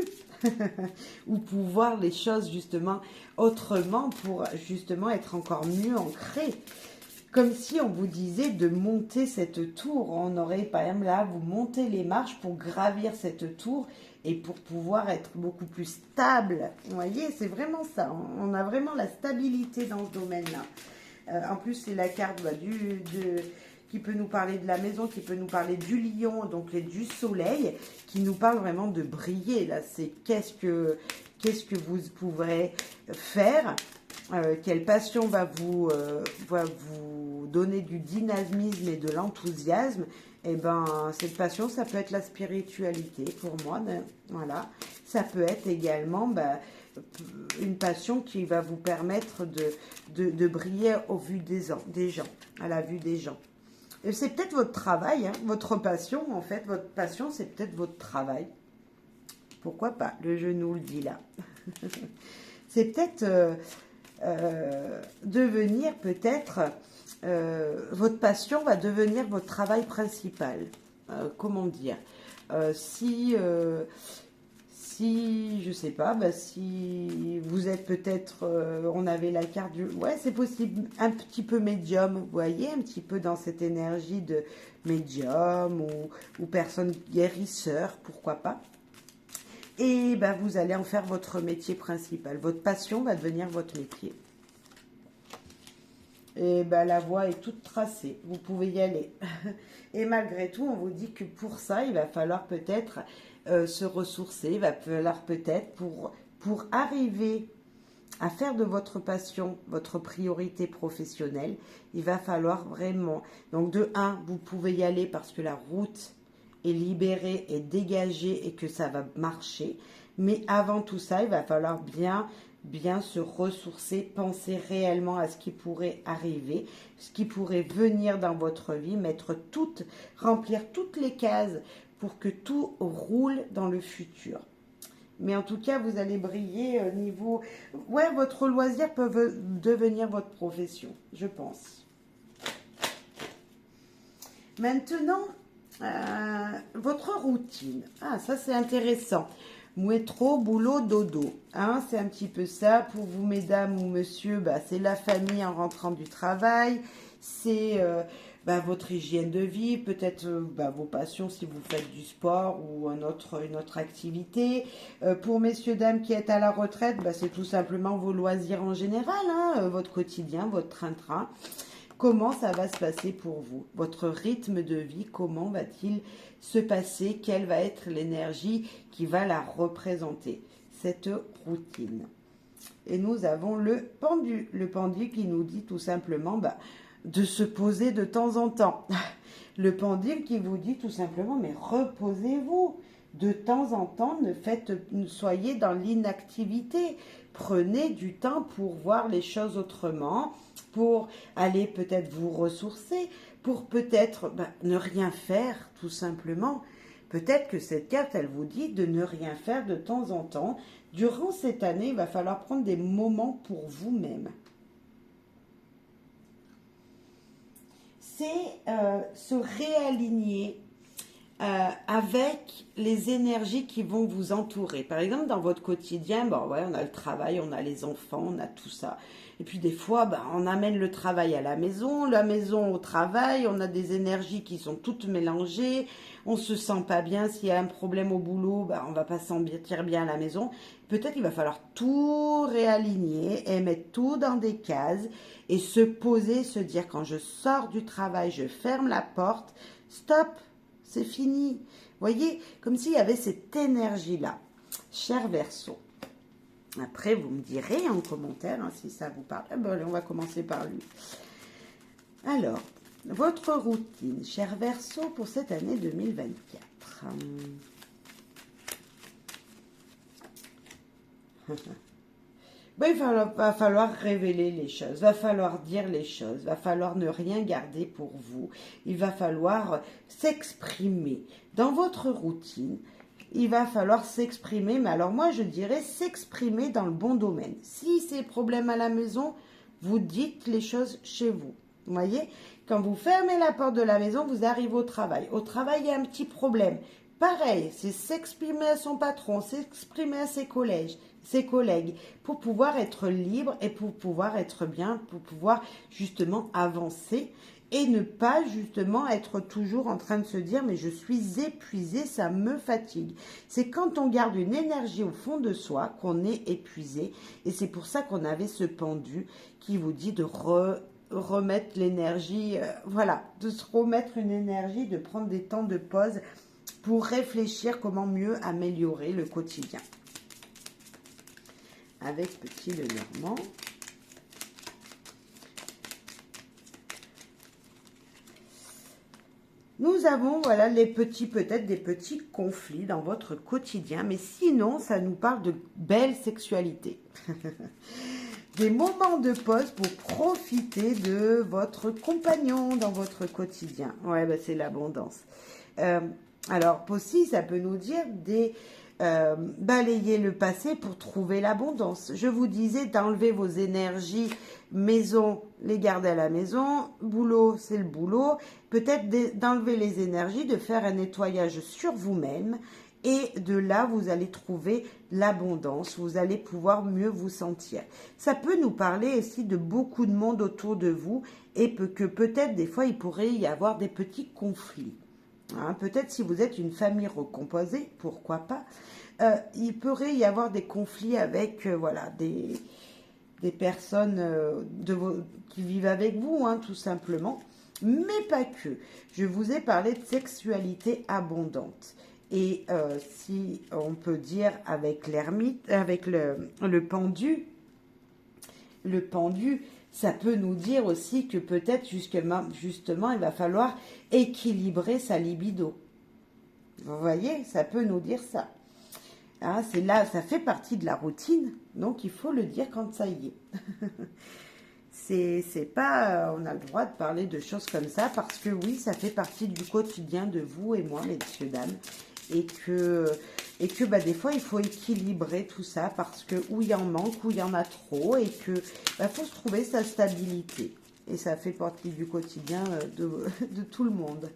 ou pour voir les choses justement autrement, pour justement être encore mieux ancré. Comme si on vous disait de monter cette tour. On aurait, par exemple, là, vous montez les marches pour gravir cette tour et pour pouvoir être beaucoup plus stable. Vous voyez, c'est vraiment ça. On a vraiment la stabilité dans ce domaine-là. En plus, c'est la carte qui peut nous parler de la maison, qui peut nous parler du lion, donc du soleil, qui nous parle vraiment de briller. Là, c'est qu'est-ce que vous pourrez faire. Quelle passion va vous donner du dynamisme et de l'enthousiasme? Eh ben, cette passion, ça peut être la spiritualité pour moi. Voilà. Ça peut être également une passion qui va vous permettre de briller au vu des gens, à la vue des gens. Et c'est peut-être votre travail, hein, votre passion, en fait. Votre passion, c'est peut-être votre travail. Pourquoi pas? Le jeu nous le dit là. C'est peut-être... devenir peut-être, votre passion va devenir votre travail principal. Comment dire, si je sais pas, si vous êtes peut-être, on avait la carte du, ouais c'est possible, un petit peu médium, vous voyez, un petit peu dans cette énergie de médium ou personne guérisseur, pourquoi pas. Et ben, vous allez en faire votre métier principal. Votre passion va devenir votre métier. Et ben, la voie est toute tracée. Vous pouvez y aller. Et malgré tout, on vous dit que pour ça, il va falloir peut-être se ressourcer. Il va falloir peut-être, pour arriver à faire de votre passion votre priorité professionnelle, il va falloir vraiment... Donc de 1, vous pouvez y aller parce que la route... est libéré et dégagé et que ça va marcher. Mais avant tout ça, il va falloir bien se ressourcer, penser réellement à ce qui pourrait arriver, ce qui pourrait venir dans votre vie, remplir toutes les cases pour que tout roule dans le futur. Mais en tout cas, vous allez briller au niveau... Ouais, votre loisir peut devenir votre profession, je pense. Maintenant... votre routine. Ah, ça c'est intéressant. Métro, boulot, dodo. Hein, c'est un petit peu ça. Pour vous, mesdames ou monsieur, bah, c'est la famille en rentrant du travail. C'est bah, votre hygiène de vie, peut-être bah, vos passions si vous faites du sport ou une autre activité. Pour messieurs, dames qui êtes à la retraite, bah, c'est tout simplement vos loisirs en général, hein, votre quotidien, votre train-train. Comment ça va se passer pour vous? Votre rythme de vie, comment va-t-il se passer? Quelle va être l'énergie qui va la représenter, cette routine? Et nous avons le pendu. Le pendu qui nous dit tout simplement bah, de se poser de temps en temps. Le pendule qui vous dit tout simplement, mais reposez-vous. De temps en temps, soyez dans l'inactivité. Prenez du temps pour voir les choses autrement, pour aller peut-être vous ressourcer, pour peut-être ne rien faire, tout simplement. Peut-être que cette carte, elle vous dit de ne rien faire de temps en temps. Durant cette année, il va falloir prendre des moments pour vous-même. C'est se réaligner avec les énergies qui vont vous entourer. Par exemple, dans votre quotidien, bon, ouais, on a le travail, on a les enfants, on a tout ça. Et puis des fois, ben, on amène le travail à la maison au travail, on a des énergies qui sont toutes mélangées, on se sent pas bien, s'il y a un problème au boulot, ben, on va pas se sentir bien à la maison. Peut-être qu'il va falloir tout réaligner et mettre tout dans des cases et se poser, se dire quand je sors du travail, je ferme la porte, stop, c'est fini. Voyez, comme s'il y avait cette énergie-là. Cher Verseau. Après, vous me direz en commentaire hein, si ça vous parle. Ah ben, on va commencer par lui. Alors, votre routine, cher Verseau, pour cette année 2024. Ben, va falloir révéler les choses, va falloir dire les choses, va falloir ne rien garder pour vous. Il va falloir s'exprimer. Dans votre routine, il va falloir s'exprimer, mais alors moi je dirais s'exprimer dans le bon domaine. Si c'est problème à la maison, vous dites les choses chez vous. Vous voyez, quand vous fermez la porte de la maison, vous arrivez au travail. Au travail, il y a un petit problème. Pareil, c'est s'exprimer à son patron, s'exprimer à ses collègues, pour pouvoir être libre et pour pouvoir être bien, pour pouvoir justement avancer et ne pas justement être toujours en train de se dire mais je suis épuisé, ça me fatigue. C'est quand on garde une énergie au fond de soi qu'on est épuisé et c'est pour ça qu'on avait ce pendu qui vous dit de remettre l'énergie, voilà, de se remettre une énergie, de prendre des temps de pause pour réfléchir comment mieux améliorer le quotidien. Avec Petit Lenormand. Nous avons, voilà, peut-être des petits conflits dans votre quotidien, mais sinon, ça nous parle de belle sexualité. Des moments de pause pour profiter de votre compagnon dans votre quotidien. Ouais, bah, c'est l'abondance. Alors, aussi, ça peut nous dire balayer le passé pour trouver l'abondance. Je vous disais d'enlever vos énergies maison, les garder à la maison, boulot, c'est le boulot. Peut-être d'enlever les énergies, de faire un nettoyage sur vous-même. Et de là, vous allez trouver l'abondance, vous allez pouvoir mieux vous sentir. Ça peut nous parler aussi de beaucoup de monde autour de vous et que peut-être des fois, il pourrait y avoir des petits conflits. Hein, peut-être si vous êtes une famille recomposée, pourquoi pas, il pourrait y avoir des conflits avec voilà, des personnes qui vivent avec vous, hein, tout simplement. Mais pas que. Je vous ai parlé de sexualité abondante. Et si on peut dire avec l'ermite, avec le pendu, ça peut nous dire aussi que peut-être justement, il va falloir équilibrer sa libido. Vous voyez, ça peut nous dire ça. Hein, c'est là, ça fait partie de la routine, donc il faut le dire quand ça y est. C'est pas, on a le droit de parler de choses comme ça parce que oui, ça fait partie du quotidien de vous et moi, messieurs, dames. Et que bah, des fois, il faut équilibrer tout ça parce que où il y en manque, où il y en a trop et que bah, faut se trouver sa stabilité. Et ça fait partie du quotidien de tout le monde.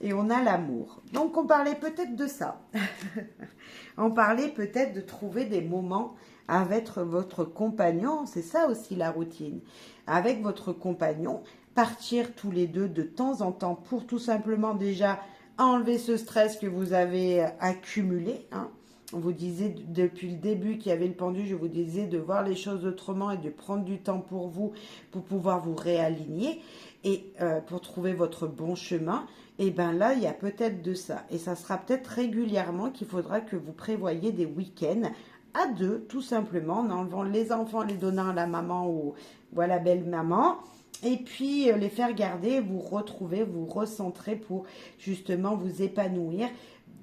et on a l'amour. Donc, on parlait peut-être de ça. On parlait peut-être de trouver des moments avec votre compagnon. C'est ça aussi la routine. Avec votre compagnon, partir tous les deux de temps en temps pour tout simplement déjà enlever ce stress que vous avez accumulé. Hein. On vous disait depuis le début qu'il y avait le pendu, je vous disais de voir les choses autrement et de prendre du temps pour vous, pour pouvoir vous réaligner et pour trouver votre bon chemin. Et bien là, il y a peut-être de ça. Et ça sera peut-être régulièrement qu'il faudra que vous prévoyiez des week-ends à deux, tout simplement, en enlevant les enfants, les donnant à la maman ou à la belle-maman. Et puis les faire garder, vous retrouver, vous recentrer pour justement vous épanouir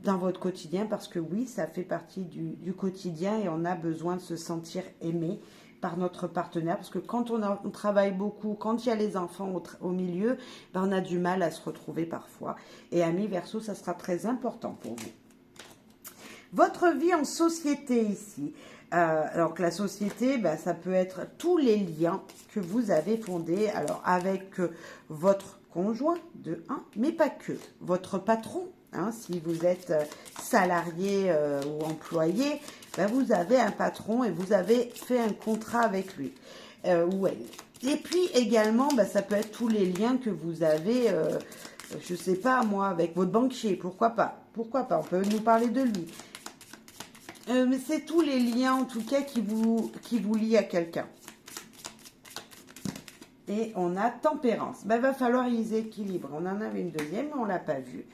dans votre quotidien. Parce que oui, ça fait partie du quotidien et on a besoin de se sentir aimé par notre partenaire. Parce que quand on travaille beaucoup, quand il y a les enfants au milieu, ben on a du mal à se retrouver parfois. Et amis Verseau, ça sera très important pour vous. Votre vie en société ici. Alors que la société, ben, ça peut être tous les liens que vous avez fondés. Alors avec votre conjoint de 1, mais pas que. Votre patron, hein, si vous êtes salarié ou employé, ben, vous avez un patron et vous avez fait un contrat avec lui ou elle. Et puis également, ben, ça peut être tous les liens que vous avez, je ne sais pas moi, avec votre banquier. Pourquoi pas? Pourquoi pas? On peut nous parler de lui. Mais c'est tous les liens, en tout cas, qui vous lient à quelqu'un. Et on a tempérance. Ben, va falloir les équilibres. On en avait une deuxième, mais on ne l'a pas vue.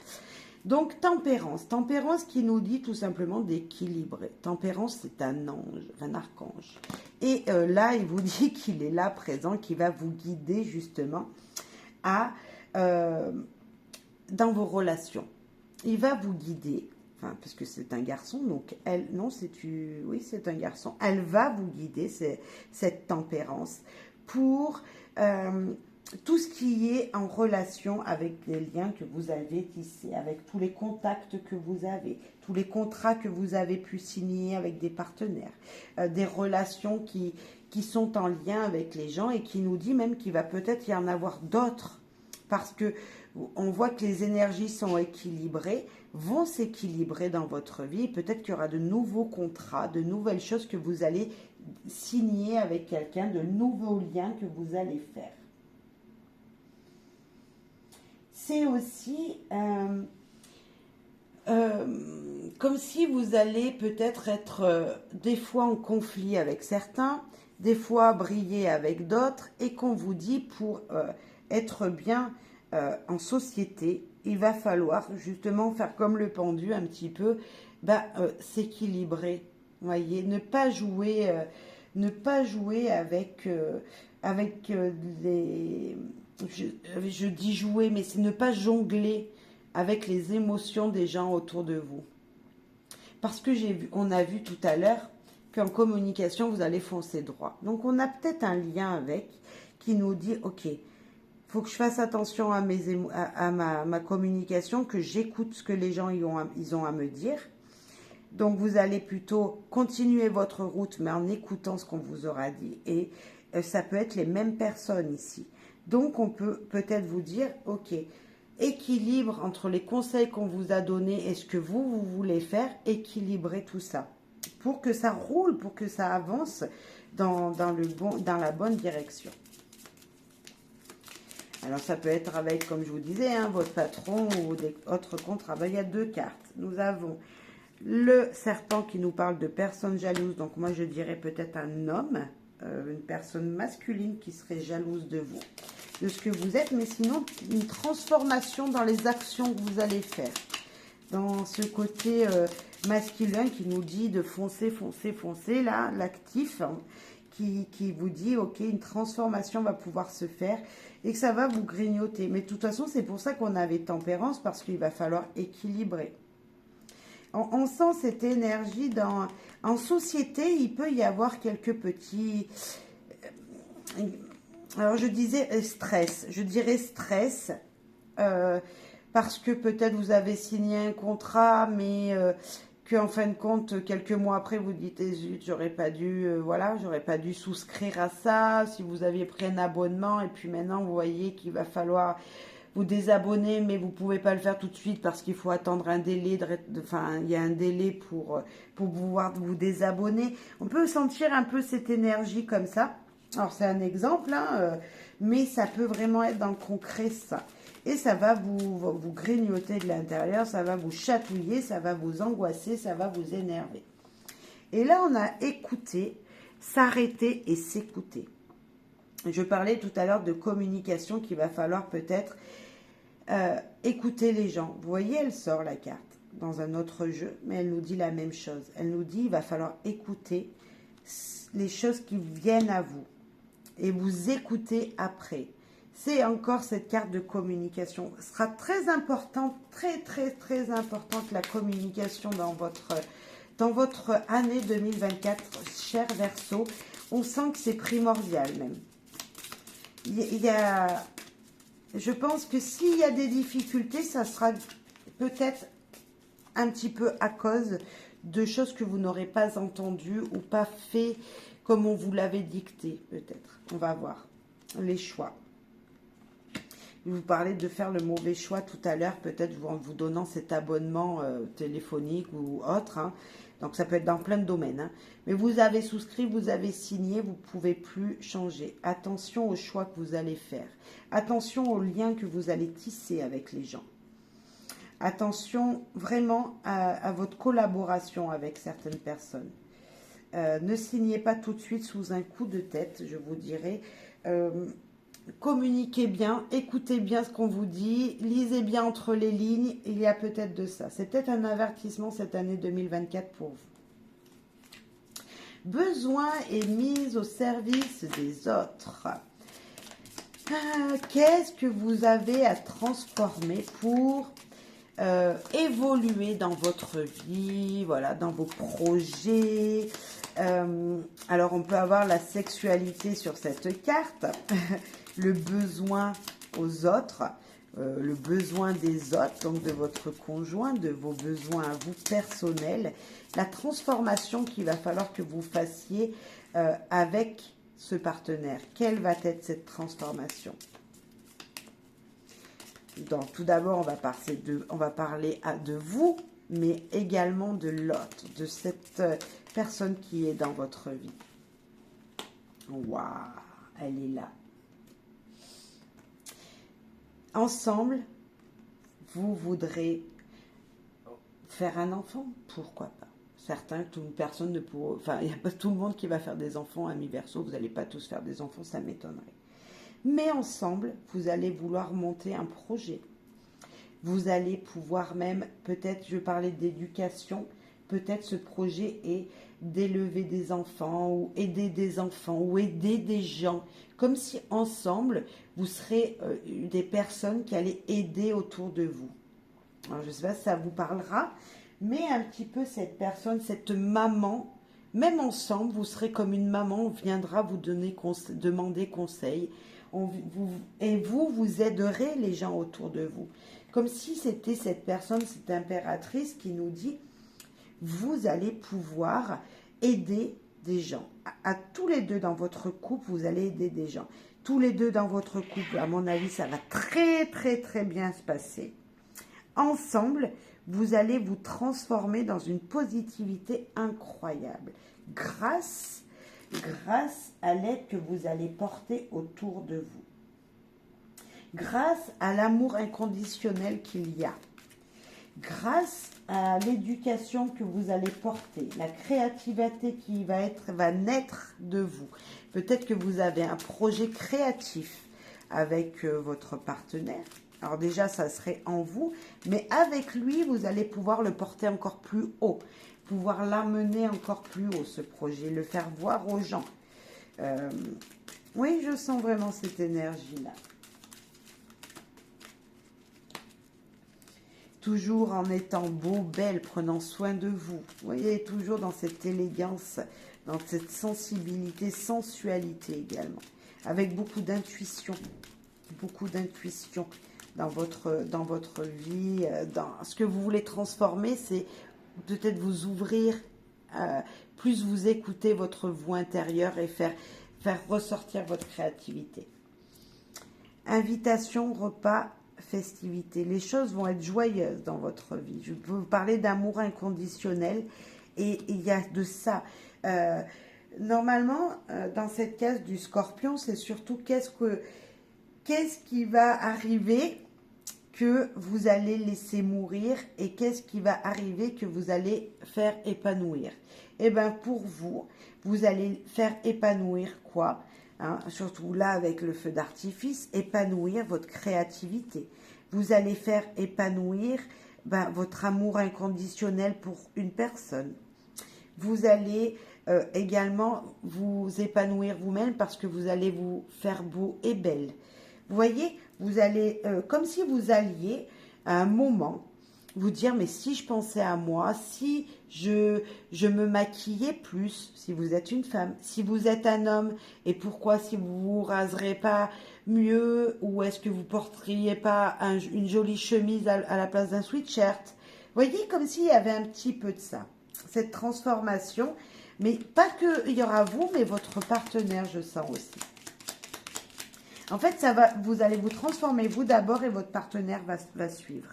Donc, tempérance. Tempérance qui nous dit tout simplement d'équilibrer. Tempérance, c'est un ange, un archange. Et là, il vous dit qu'il est là, présent, qui va vous guider, justement, dans vos relations. Il va vous guider. Enfin, parce que c'est un garçon, donc elle, non, oui, c'est un garçon. Elle va vous guider, cette tempérance, pour tout ce qui est en relation avec les liens que vous avez tissés, avec tous les contacts que vous avez, tous les contrats que vous avez pu signer avec des partenaires, des relations qui sont en lien avec les gens et qui nous dit même qu'il va peut-être y en avoir d'autres, parce que on voit que les énergies sont équilibrées, vont s'équilibrer dans votre vie. Peut-être qu'il y aura de nouveaux contrats, de nouvelles choses que vous allez signer avec quelqu'un, de nouveaux liens que vous allez faire. C'est aussi comme si vous allez peut-être être des fois en conflit avec certains, des fois briller avec d'autres, et qu'on vous dit pour être bien en société, il va falloir justement faire comme le pendu un petit peu, s'équilibrer, voyez, ne pas jouer avec les, je dis jouer, mais c'est ne pas jongler avec les émotions des gens autour de vous. Parce que on a vu tout à l'heure qu'en communication, vous allez foncer droit. Donc on a peut-être un lien avec qui nous dit, ok, faut que je fasse attention à ma communication, que j'écoute ce que les gens ils ont à me dire. Donc, vous allez plutôt continuer votre route, mais en écoutant ce qu'on vous aura dit. Et ça peut être les mêmes personnes ici. Donc, on peut peut-être vous dire, ok, équilibre entre les conseils qu'on vous a donnés et ce que vous voulez faire, équilibrer tout ça. Pour que ça roule, pour que ça avance dans la bonne direction. Alors, ça peut être avec, comme je vous disais, hein, votre patron ou autres contrats. Il y a 2 cartes. Nous avons le serpent qui nous parle de personnes jalouses. Donc, moi, je dirais peut-être un homme, une personne masculine qui serait jalouse de vous, de ce que vous êtes. Mais sinon, une transformation dans les actions que vous allez faire. Dans ce côté masculin qui nous dit de foncer, foncer, foncer, là, l'actif, hein, qui vous dit, ok, une transformation va pouvoir se faire et que ça va vous grignoter. Mais de toute façon, c'est pour ça qu'on avait tempérance, parce qu'il va falloir équilibrer. On sent cette énergie en société, il peut y avoir quelques petits... alors, je disais stress. Je dirais stress, parce que peut-être vous avez signé un contrat, mais... qu'en fin de compte, quelques mois après, vous dites, zut, j'aurais pas dû souscrire à ça, si vous aviez pris un abonnement, et puis maintenant, vous voyez qu'il va falloir vous désabonner, mais vous pouvez pas le faire tout de suite parce qu'il faut attendre un délai, enfin, il y a un délai pour pouvoir vous désabonner. On peut sentir un peu cette énergie comme ça. Alors, c'est un exemple, hein, mais ça peut vraiment être dans le concret, ça. Et ça va vous grignoter de l'intérieur, ça va vous chatouiller, ça va vous angoisser, ça va vous énerver. Et là, on a écouté, s'arrêter et s'écouter. Je parlais tout à l'heure de communication qu'il va falloir peut-être écouter les gens. Vous voyez, elle sort la carte dans un autre jeu, mais elle nous dit la même chose. Elle nous dit il va falloir écouter les choses qui viennent à vous et vous écouter après. C'est encore cette carte de communication. Ce sera très important, très importante la communication dans votre année 2024, cher Verseau. On sent que c'est primordial même. Je pense que s'il y a des difficultés, ça sera peut-être un petit peu à cause de choses que vous n'aurez pas entendues ou pas fait comme on vous l'avait dicté, peut-être. On va voir. Les choix. Je vous parlais de faire le mauvais choix tout à l'heure, peut-être en vous donnant cet abonnement téléphonique ou autre. Hein. Donc, ça peut être dans plein de domaines. Hein. Mais vous avez souscrit, vous avez signé, vous ne pouvez plus changer. Attention aux choix que vous allez faire. Attention aux liens que vous allez tisser avec les gens. Attention vraiment à votre collaboration avec certaines personnes. Ne signez pas tout de suite sous un coup de tête, je vous dirais. Communiquez bien, écoutez bien ce qu'on vous dit, lisez bien entre les lignes, il y a peut-être de ça. C'est peut-être un avertissement cette année 2024 pour vous. Besoin est mis au service des autres. Qu'est-ce que vous avez à transformer pour évoluer dans votre vie, voilà, dans vos projets. Alors, on peut avoir la sexualité sur cette carte, le besoin aux autres, le besoin des autres, donc de votre conjoint, de vos besoins à vous personnels, la transformation qu'il va falloir que vous fassiez avec ce partenaire. Quelle va être cette transformation ? Donc, tout d'abord, on va parler de vous, mais également de l'autre, de cette personne qui est dans votre vie. Waouh, elle est là. Ensemble, vous voudrez faire un enfant, pourquoi pas. Certains, personne ne pourra, enfin, il n'y a pas tout le monde qui va faire des enfants, amis Verseau, vous n'allez pas tous faire des enfants, ça m'étonnerait. Mais ensemble, vous allez vouloir monter un projet. Vous allez pouvoir même, peut-être, je parlais d'éducation, peut-être ce projet est d'élever des enfants ou aider des gens. Comme si ensemble, vous serez des personnes qui allaient aider autour de vous. Alors, je ne sais pas si ça vous parlera, mais un petit peu cette personne, cette maman, même ensemble, vous serez comme une maman, on viendra vous demander conseil. Et vous aiderez les gens autour de vous. Comme si c'était cette personne, cette impératrice qui nous dit, vous allez pouvoir aider des gens. À tous les deux dans votre couple, vous allez aider des gens. Tous les deux dans votre couple, à mon avis, ça va très bien se passer. Ensemble, vous allez vous transformer dans une positivité incroyable. Grâce à l'aide que vous allez porter autour de vous. Grâce à l'amour inconditionnel qu'il y a. Grâce à l'éducation que vous allez porter. La créativité qui va naître de vous. Peut-être que vous avez un projet créatif avec votre partenaire. Alors déjà, ça serait en vous. Mais avec lui, vous allez pouvoir le porter encore plus haut. Pouvoir l'amener encore plus haut, ce projet, le faire voir aux gens. Oui, je sens vraiment cette énergie-là. Toujours en étant beau, belle, prenant soin de vous. Vous voyez, toujours dans cette élégance, dans cette sensibilité, sensualité également. Avec beaucoup d'intuition dans votre vie. Dans ce que vous voulez transformer, c'est peut-être vous ouvrir, plus vous écouter votre voix intérieure et faire ressortir votre créativité. Invitation, repas festivité. Les choses vont être joyeuses dans votre vie. Je peux vous parler d'amour inconditionnel et il y a de ça. Normalement, dans cette case du scorpion, c'est surtout qu'est-ce qui va arriver que vous allez laisser mourir et qu'est-ce qui va arriver que vous allez faire épanouir. Eh bien, pour vous, vous allez faire épanouir quoi, hein, surtout là avec le feu d'artifice, épanouir votre créativité. Vous allez faire épanouir votre amour inconditionnel pour une personne. Vous allez également vous épanouir vous-même parce que vous allez vous faire beau et belle. Vous voyez, vous allez, comme si vous alliez à un moment vous dire, mais si je pensais à moi, si je me maquillais plus, si vous êtes une femme, si vous êtes un homme, et pourquoi si vous vous raserez pas mieux, ou est-ce que vous porteriez pas une jolie chemise à la place d'un sweatshirt. Vous voyez, comme s'il y avait un petit peu de ça, cette transformation, mais pas que il y aura vous, mais votre partenaire, je sens aussi. En fait, vous allez vous transformer vous d'abord et votre partenaire va suivre.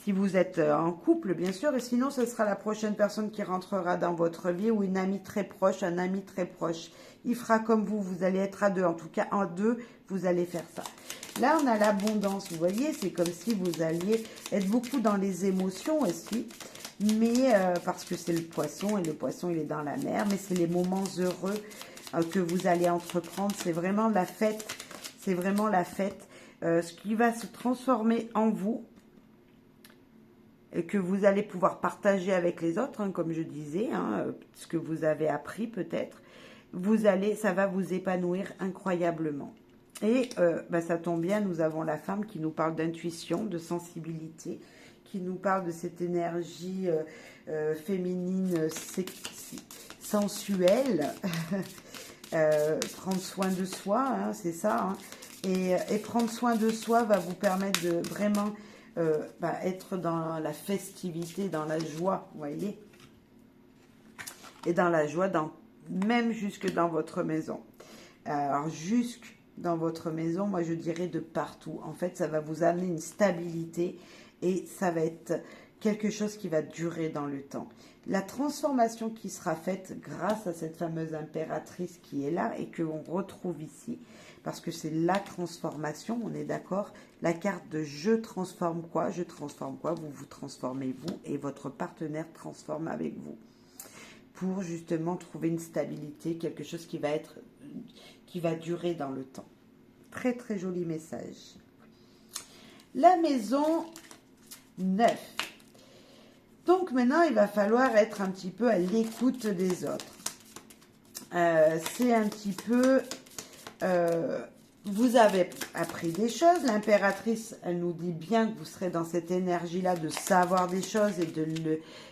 Si vous êtes en couple, bien sûr, et sinon, ce sera la prochaine personne qui rentrera dans votre vie ou une amie très proche, un ami très proche. Il fera comme vous allez être à deux. En tout cas, en deux, vous allez faire ça. Là, on a l'abondance, vous voyez, c'est comme si vous alliez être beaucoup dans les émotions aussi. Mais parce que c'est le poisson, et le poisson, il est dans la mer, mais c'est les moments heureux que vous allez entreprendre. C'est vraiment la fête, c'est vraiment la fête. Ce qui va se transformer en vous, et que vous allez pouvoir partager avec les autres, hein, comme je disais, hein, ce que vous avez appris peut-être, ça va vous épanouir incroyablement. Et ça tombe bien, nous avons la femme qui nous parle d'intuition, de sensibilité, qui nous parle de cette énergie féminine sensuelle, prendre soin de soi, hein, c'est ça, hein, et prendre soin de soi va vous permettre de vraiment être dans la festivité, dans la joie, vous voyez, et dans la joie, même jusque dans votre maison. Alors, jusque dans votre maison, moi je dirais de partout. En fait, ça va vous amener une stabilité et ça va être quelque chose qui va durer dans le temps. La transformation qui sera faite grâce à cette fameuse impératrice qui est là et que l'on retrouve ici, parce que c'est la transformation, on est d'accord. La carte de je transforme quoi, vous vous transformez vous et votre partenaire transforme avec vous. Pour justement trouver une stabilité, quelque chose qui va durer dans le temps. Très très joli message. La maison 9. Donc maintenant, il va falloir être un petit peu à l'écoute des autres. C'est un petit peu... vous avez appris des choses. L'impératrice, elle nous dit bien que vous serez dans cette énergie-là de savoir des choses et de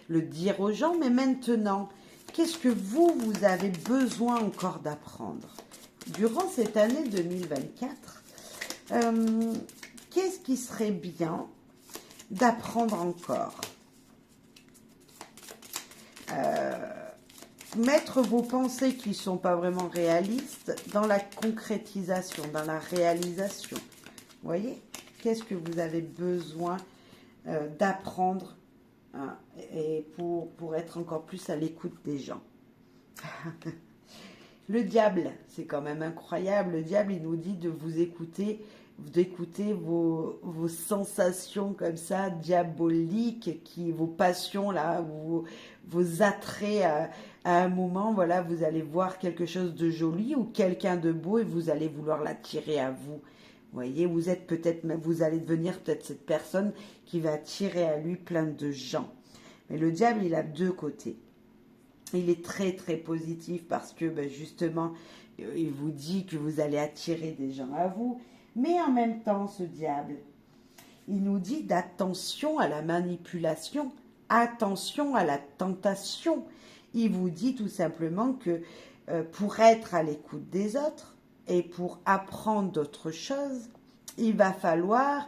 le dire aux gens. Mais maintenant, qu'est-ce que vous avez besoin encore d'apprendre durant cette année 2024? Qu'est-ce qui serait bien d'apprendre encore? Mettre vos pensées qui ne sont pas vraiment réalistes dans la concrétisation, dans la réalisation. Vous voyez? Qu'est-ce que vous avez besoin d'apprendre, hein, et pour être encore plus à l'écoute des gens. Le diable, c'est quand même incroyable. Le diable, il nous dit de vous écouter, d'écouter vos sensations comme ça, diaboliques, vos passions là, vos attraits à un moment, voilà, vous allez voir quelque chose de joli ou quelqu'un de beau et vous allez vouloir l'attirer à vous. Vous voyez, vous allez devenir peut-être cette personne qui va attirer à lui plein de gens. Mais le diable, il a deux côtés. Il est très très positif parce que justement, il vous dit que vous allez attirer des gens à vous. Mais en même temps, ce diable, il nous dit d'attention à la manipulation, attention à la tentation. Il vous dit tout simplement que pour être à l'écoute des autres et pour apprendre d'autres choses, il va falloir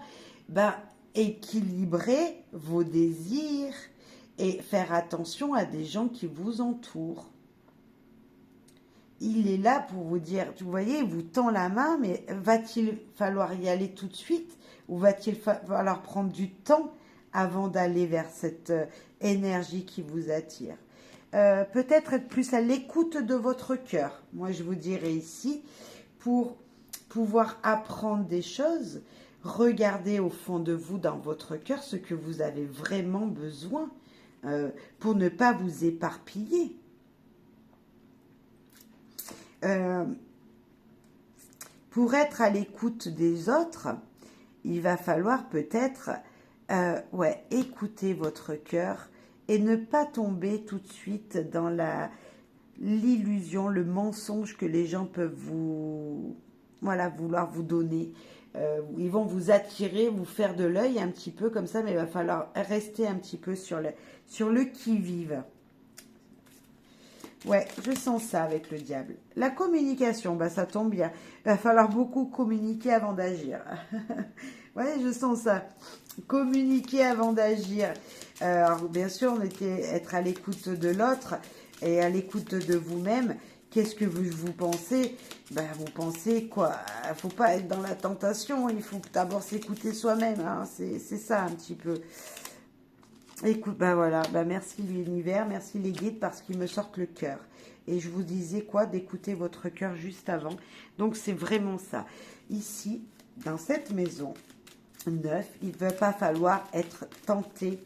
équilibrer vos désirs et faire attention à des gens qui vous entourent. il est là pour vous dire, vous voyez, il vous tend la main, mais va-t-il falloir y aller tout de suite ou va-t-il falloir prendre du temps avant d'aller vers cette énergie qui vous attire? Peut-être être plus à l'écoute de votre cœur. Moi, je vous dirais ici, pour pouvoir apprendre des choses, regardez au fond de vous, dans votre cœur, ce que vous avez vraiment besoin pour ne pas vous éparpiller. Pour être à l'écoute des autres, il va falloir peut-être écouter votre cœur et ne pas tomber tout de suite dans l'illusion, le mensonge que les gens peuvent vouloir vous donner. Ils vont vous attirer, vous faire de l'œil un petit peu comme ça, mais il va falloir rester un petit peu sur le qui-vive. Ouais, je sens ça avec le diable. La communication, ça tombe bien. Il va falloir beaucoup communiquer avant d'agir. Ouais, je sens ça. Communiquer avant d'agir. Alors, bien sûr, être à l'écoute de l'autre et à l'écoute de vous-même. Qu'est-ce que vous pensez? Vous pensez quoi? Il ne faut pas être dans la tentation. Il faut d'abord s'écouter soi-même. Hein. C'est ça un petit peu. Écoute, voilà, merci l'univers, merci les guides parce qu'ils me sortent le cœur. Et je vous disais quoi? D'écouter votre cœur juste avant. Donc c'est vraiment ça. Ici, dans cette maison neuve, il ne va pas falloir être tenté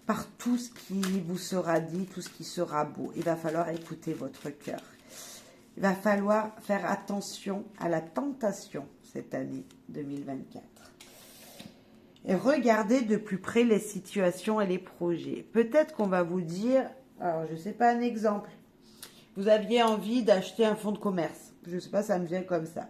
par tout ce qui vous sera dit, tout ce qui sera beau. Il va falloir écouter votre cœur. Il va falloir faire attention à la tentation cette année 2024. Et regardez de plus près les situations et les projets. Peut-être qu'on va vous dire, alors je ne sais pas, un exemple. Vous aviez envie d'acheter un fonds de commerce. Je ne sais pas, ça me vient comme ça.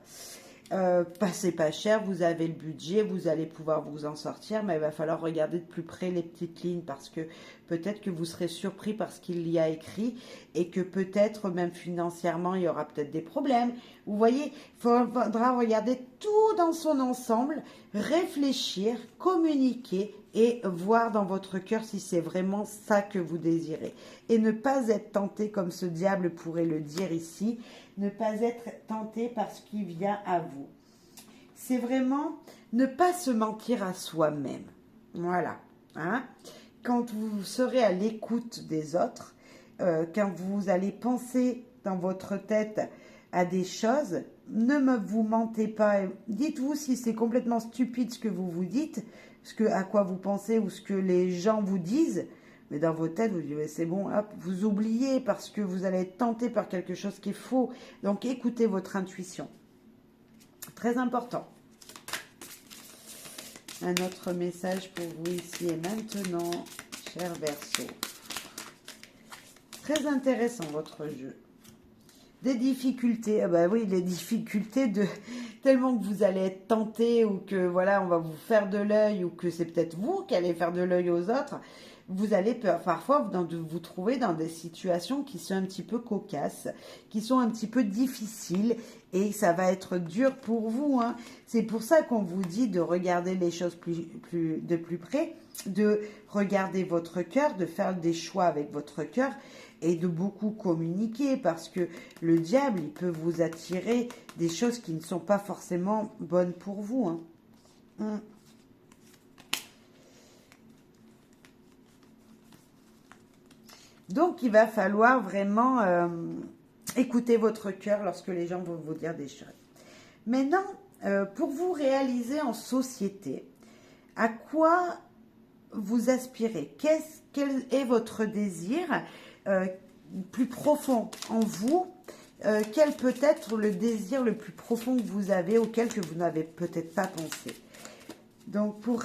C'est pas cher, vous avez le budget, vous allez pouvoir vous en sortir, mais il va falloir regarder de plus près les petites lignes parce que peut-être que vous serez surpris par ce qu'il y a écrit et que peut-être même financièrement il y aura peut-être des problèmes. Vous voyez, il faudra regarder tout dans son ensemble, réfléchir, communiquer et voir dans votre cœur si c'est vraiment ça que vous désirez. Et ne pas être tenté comme ce diable pourrait le dire ici, ne pas être tenté par ce qui vient à vous. C'est vraiment ne pas se mentir à soi-même. Voilà. Hein? Quand vous serez à l'écoute des autres, quand vous allez penser dans votre tête à des choses, vous mentez pas. Dites-vous si c'est complètement stupide ce que vous vous dites, à quoi vous pensez ou ce que les gens vous disent. Mais dans vos têtes, vous dites, c'est bon, hop, vous oubliez parce que vous allez être tenté par quelque chose qui est faux. Donc, écoutez votre intuition. Très important. Un autre message pour vous ici et maintenant, cher Verseau. Très intéressant votre jeu. Des difficultés, oui, les difficultés tellement que vous allez être tenté ou que voilà, on va vous faire de l'œil ou que c'est peut-être vous qui allez faire de l'œil aux autres. Vous allez parfois vous trouver dans des situations qui sont un petit peu cocasses, qui sont un petit peu difficiles et ça va être dur pour vous. Hein. C'est pour ça qu'on vous dit de regarder les choses de plus près, de regarder votre cœur, de faire des choix avec votre cœur et de beaucoup communiquer parce que le diable, il peut vous attirer des choses qui ne sont pas forcément bonnes pour vous. Hein. Donc, il va falloir vraiment écouter votre cœur lorsque les gens vont vous dire des choses. Maintenant, pour vous réaliser en société, à quoi vous aspirez? Quel est votre désir plus profond en vous? Quel peut être le désir le plus profond que vous avez, auquel que vous n'avez peut-être pas pensé? Donc, pour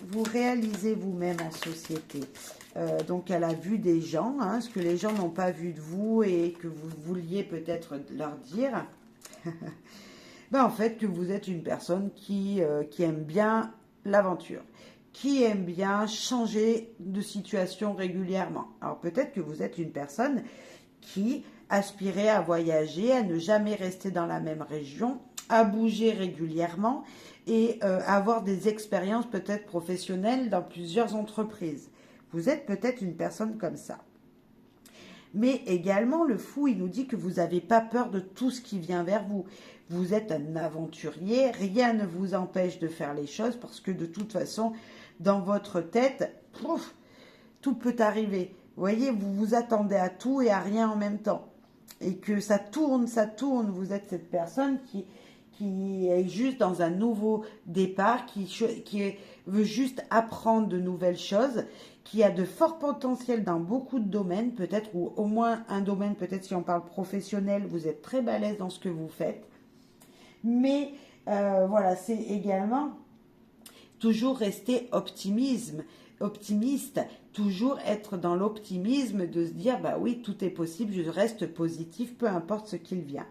vous réaliser vous-même en société, donc à la vue des gens, hein, ce que les gens n'ont pas vu de vous et que vous vouliez peut-être leur dire, en fait, que vous êtes une personne qui aime bien l'aventure, qui aime bien changer de situation régulièrement. Alors, peut-être que vous êtes une personne qui aspirait à voyager, à ne jamais rester dans la même région, à bouger régulièrement et avoir des expériences peut-être professionnelles dans plusieurs entreprises. Vous êtes peut-être une personne comme ça. Mais également, le fou, il nous dit que vous n'avez pas peur de tout ce qui vient vers vous. Vous êtes un aventurier, rien ne vous empêche de faire les choses parce que de toute façon, dans votre tête, tout peut arriver. Vous voyez, vous vous attendez à tout et à rien en même temps. Et que ça tourne, vous êtes cette personne qui est juste dans un nouveau départ, qui veut juste apprendre de nouvelles choses, qui a de forts potentiels dans beaucoup de domaines, peut-être, ou au moins un domaine, peut-être si on parle professionnel, vous êtes très balèze dans ce que vous faites. Mais voilà, c'est également toujours rester optimiste, toujours être dans l'optimisme de se dire, bah oui, tout est possible, je reste positif, peu importe ce qu'il vient.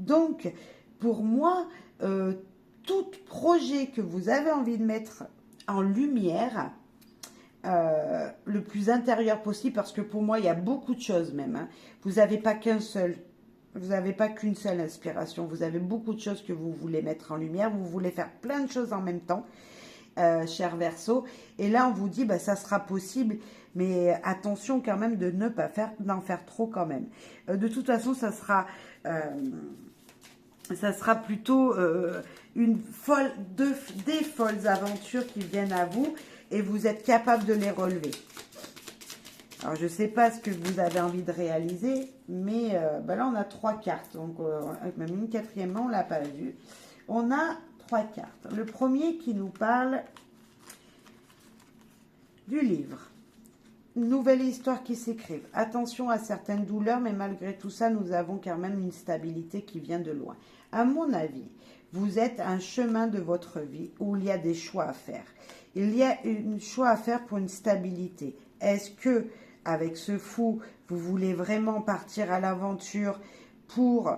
Donc, pour moi, tout projet que vous avez envie de mettre en lumière, le plus intérieur possible, parce que pour moi, il y a beaucoup de choses même. Hein. Vous n'avez pas qu'une seule inspiration. Vous avez beaucoup de choses que vous voulez mettre en lumière. Vous voulez faire plein de choses en même temps, cher Verseau. Et là, on vous dit, bah, ça sera possible, mais attention quand même de ne pas d'en faire trop quand même. De toute façon, ça sera plutôt des folles aventures qui viennent à vous et vous êtes capable de les relever. Alors, je ne sais pas ce que vous avez envie de réaliser, mais là, on a 3 cartes. Donc, même une quatrième, on ne l'a pas vue. On a 3 cartes. Le premier qui nous parle du livre. Une nouvelle histoire qui s'écrive. Attention à certaines douleurs, mais malgré tout ça, nous avons quand même une stabilité qui vient de loin. À mon avis, vous êtes à un chemin de votre vie où il y a des choix à faire. Il y a un choix à faire pour une stabilité. Est-ce que, avec ce fou, vous voulez vraiment partir à l'aventure pour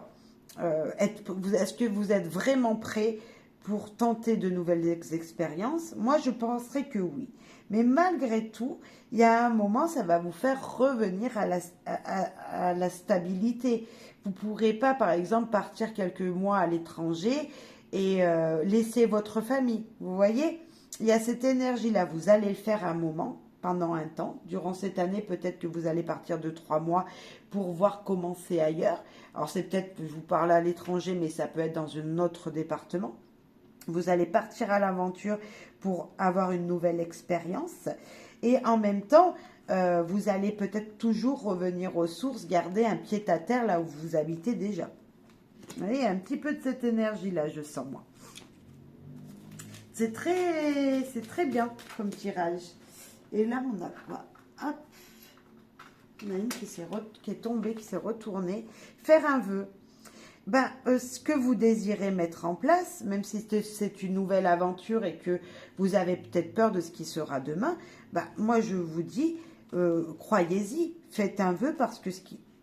est-ce que vous êtes vraiment prêt pour tenter de nouvelles expériences? Moi, je penserais que oui. Mais malgré tout, il y a un moment, ça va vous faire revenir à la stabilité. Vous ne pourrez pas, par exemple, partir quelques mois à l'étranger et laisser votre famille. Vous voyez, il y a cette énergie-là. Vous allez le faire un moment, pendant un temps. Durant cette année, peut-être que vous allez partir de 3 mois pour voir comment c'est ailleurs. Alors, c'est peut-être, je vous parle à l'étranger, mais ça peut être dans un autre département. Vous allez partir à l'aventure pour avoir une nouvelle expérience. Et en même temps, vous allez peut-être toujours revenir aux sources, garder un pied-à-terre là où vous habitez déjà. Vous voyez, un petit peu de cette énergie-là, je sens, moi. C'est très bien comme tirage. Et là, on a quoi? Hop. On a une qui est tombée, qui s'est retournée. Faire un vœu. Ce que vous désirez mettre en place, même si c'est une nouvelle aventure et que vous avez peut-être peur de ce qui sera demain, moi je vous dis, croyez-y, faites un vœu parce que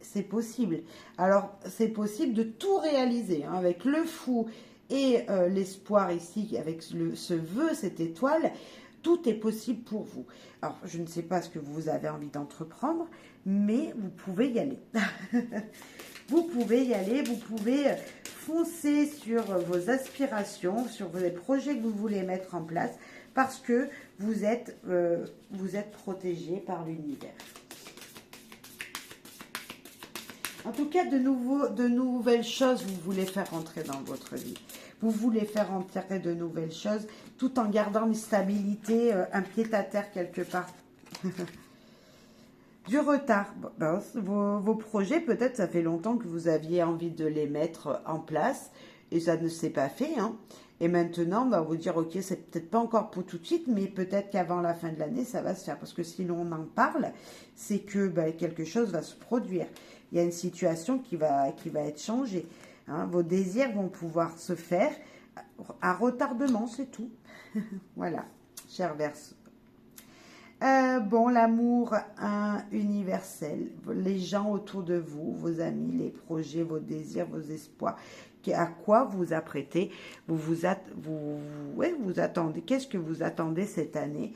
c'est possible. Alors, c'est possible de tout réaliser, hein, avec le fou et l'espoir ici, avec ce vœu, cette étoile, tout est possible pour vous. Alors, je ne sais pas ce que vous avez envie d'entreprendre, mais vous pouvez y aller. Vous pouvez y aller, vous pouvez foncer sur vos aspirations, sur les projets que vous voulez mettre en place, parce que vous êtes protégé par l'univers. En tout cas, de nouvelles choses, vous voulez faire entrer dans votre vie. Vous voulez faire entrer de nouvelles choses, tout en gardant une stabilité, un pied-à-terre quelque part. Du retard. Vos projets, peut-être, ça fait longtemps que vous aviez envie de les mettre en place et ça ne s'est pas fait. Hein. Et maintenant, on va vous dire, ok, c'est peut-être pas encore pour tout de suite, mais peut-être qu'avant la fin de l'année, ça va se faire. Parce que si l'on en parle, c'est que quelque chose va se produire. Il y a une situation qui va être changée. Hein. Vos désirs vont pouvoir se faire à retardement, c'est tout. Voilà, cher Verseau. L'amour universel, les gens autour de vous, vos amis, les projets, vos désirs, vos espoirs, à quoi vous apprêtez, vous attendez, qu'est-ce que vous attendez cette année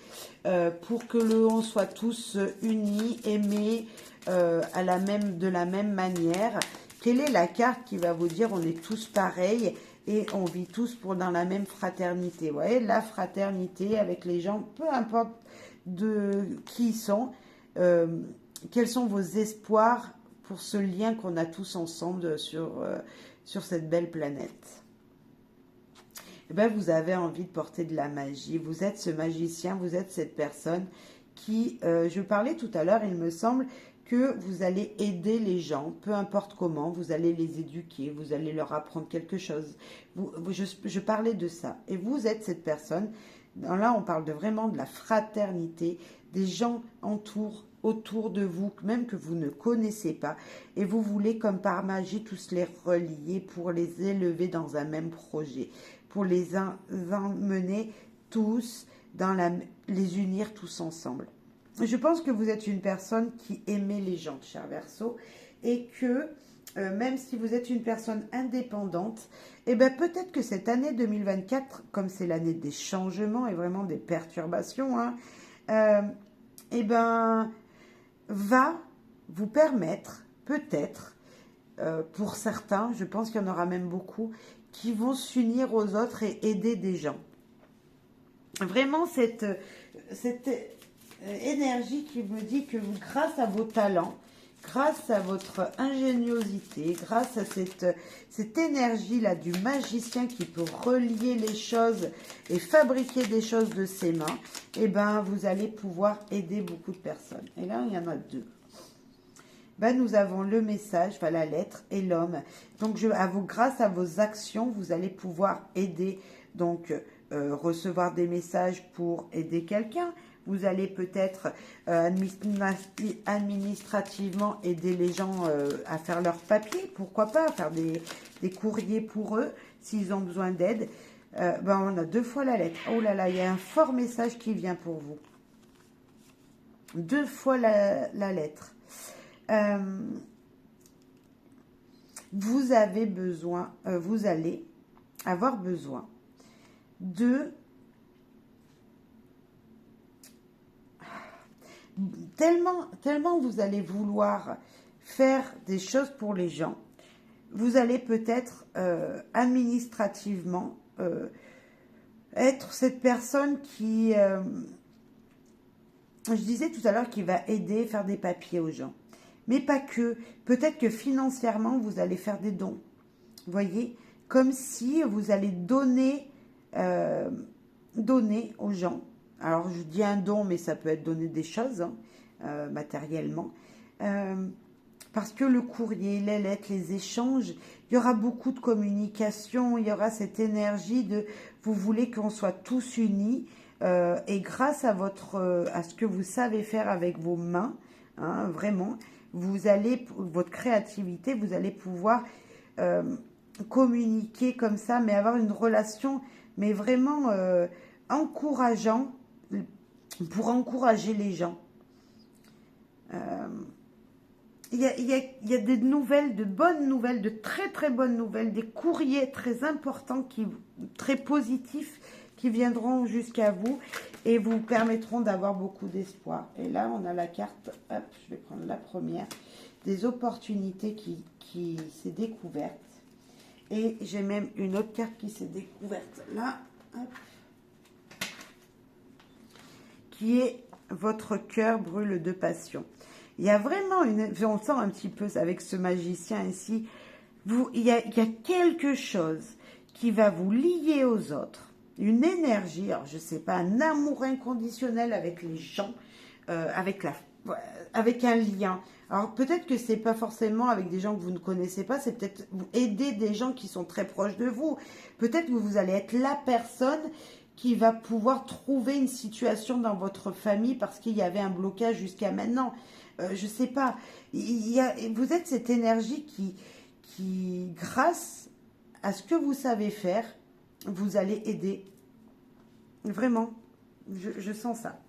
pour que on soit tous unis, aimés de la même manière. Quelle est la carte qui va vous dire on est tous pareils et on vit tous dans la même fraternité? Vous voyez, la fraternité avec les gens, peu importe de qui ils sont, quels sont vos espoirs pour ce lien qu'on a tous ensemble sur cette belle planète. Eh ben, vous avez envie de porter de la magie. Vous êtes ce magicien, vous êtes cette personne qui, je parlais tout à l'heure, il me semble que vous allez aider les gens, peu importe comment, vous allez les éduquer, vous allez leur apprendre quelque chose. Je parlais de ça. Et vous êtes cette personne, là on parle vraiment de la fraternité, des gens autour de vous, même que vous ne connaissez pas, et vous voulez comme par magie tous les relier pour les élever dans un même projet, pour les emmener tous, les unir tous ensemble. Je pense que vous êtes une personne qui aimait les gens, cher Verseau, et que même si vous êtes une personne indépendante, eh ben peut-être que cette année 2024, comme c'est l'année des changements et vraiment des perturbations, hein, eh ben va vous permettre, peut-être, pour certains, je pense qu'il y en aura même beaucoup, qui vont s'unir aux autres et aider des gens. Vraiment cette énergie qui me dit que vous, grâce à vos talents, grâce à votre ingéniosité, grâce à cette énergie-là du magicien qui peut relier les choses et fabriquer des choses de ses mains, eh ben, vous allez pouvoir aider beaucoup de personnes. Et là, il y en a deux. Ben, nous avons le message, enfin, la lettre et l'homme. Donc, grâce à vos actions, vous allez pouvoir aider, donc, recevoir des messages pour aider quelqu'un. Vous allez peut-être administrativement aider les gens à faire leurs papiers, pourquoi pas, faire des courriers pour eux s'ils ont besoin d'aide. Ben on a 2 fois la lettre. Oh là là, il y a un fort message qui vient pour vous. 2 fois la lettre. Vous avez besoin, vous allez avoir besoin de... Tellement vous allez vouloir faire des choses pour les gens, vous allez peut-être administrativement être cette personne qui, je disais tout à l'heure, qui va aider, faire des papiers aux gens. Mais pas que, peut-être que financièrement, vous allez faire des dons. Vous voyez, comme si vous allez donner aux gens. Alors, je dis un don, mais ça peut être donner des choses, hein, matériellement. Parce que le courrier, les lettres, les échanges, il y aura beaucoup de communication, il y aura cette énergie de... Vous voulez qu'on soit tous unis, et grâce à ce que vous savez faire avec vos mains, hein, vraiment, votre créativité, vous allez pouvoir communiquer comme ça, mais avoir une relation, mais vraiment encourageant, pour encourager les gens. Il y a des nouvelles, de bonnes nouvelles, de très très bonnes nouvelles, des courriers très importants, très positifs, qui viendront jusqu'à vous et vous permettront d'avoir beaucoup d'espoir. Et là, on a la carte, hop, je vais prendre la première, des opportunités qui s'est découverte. Et j'ai même une autre carte qui s'est découverte là, hop, qui est votre cœur brûle de passion. Il y a vraiment on sent un petit peu avec ce magicien ici, il y a quelque chose qui va vous lier aux autres, une énergie, alors je ne sais pas, un amour inconditionnel avec les gens, avec un lien. Alors peut-être que c'est pas forcément avec des gens que vous ne connaissez pas, c'est peut-être vous aider des gens qui sont très proches de vous. Peut-être que vous allez être la personne qui va pouvoir trouver une situation dans votre famille parce qu'il y avait un blocage jusqu'à maintenant. Je ne sais pas. Vous êtes cette énergie qui, grâce à ce que vous savez faire, vous allez aider. Vraiment. Je sens ça.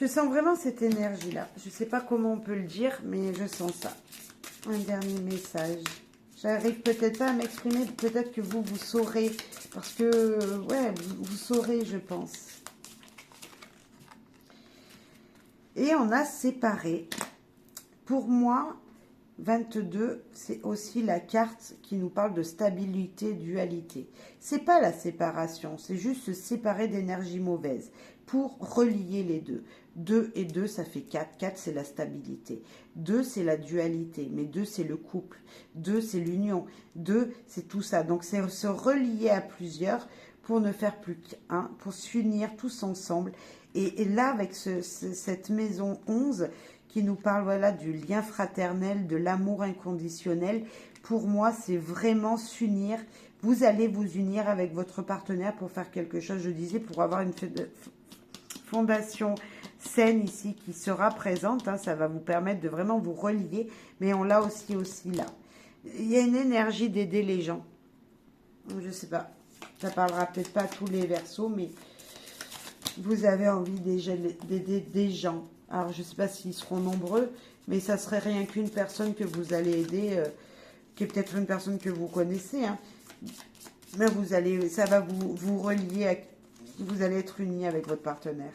Je sens vraiment cette énergie-là. Je ne sais pas comment on peut le dire, mais je sens ça. Un dernier message. J'arrive peut-être pas à m'exprimer, peut-être que vous saurez, parce que, ouais, vous saurez, je pense. Et on a séparé. Pour moi, 22, c'est aussi la carte qui nous parle de stabilité, dualité. C'est pas la séparation, c'est juste se séparer d'énergie mauvaise pour relier les deux. 2 et 2, ça fait 4. 4, c'est la stabilité. 2, c'est la dualité. Mais 2, c'est le couple. 2, c'est l'union. 2, c'est tout ça. Donc, c'est se relier à plusieurs pour ne faire plus qu'un, pour s'unir tous ensemble. Et là, avec cette maison 11 qui nous parle voilà, du lien fraternel, de l'amour inconditionnel, pour moi, c'est vraiment s'unir. Vous allez vous unir avec votre partenaire pour faire quelque chose, je disais, pour avoir une fondation saine ici qui sera présente. Hein, ça va vous permettre de vraiment vous relier, mais on l'a aussi là. Il y a une énergie d'aider les gens. Je sais pas, ça parlera peut-être pas à tous les Verseaux, mais vous avez envie d'aider des gens. Alors, je ne sais pas s'ils seront nombreux, mais ça serait rien qu'une personne que vous allez aider, qui est peut-être une personne que vous connaissez. Hein. Mais ça va vous relier, vous allez être unis avec votre partenaire.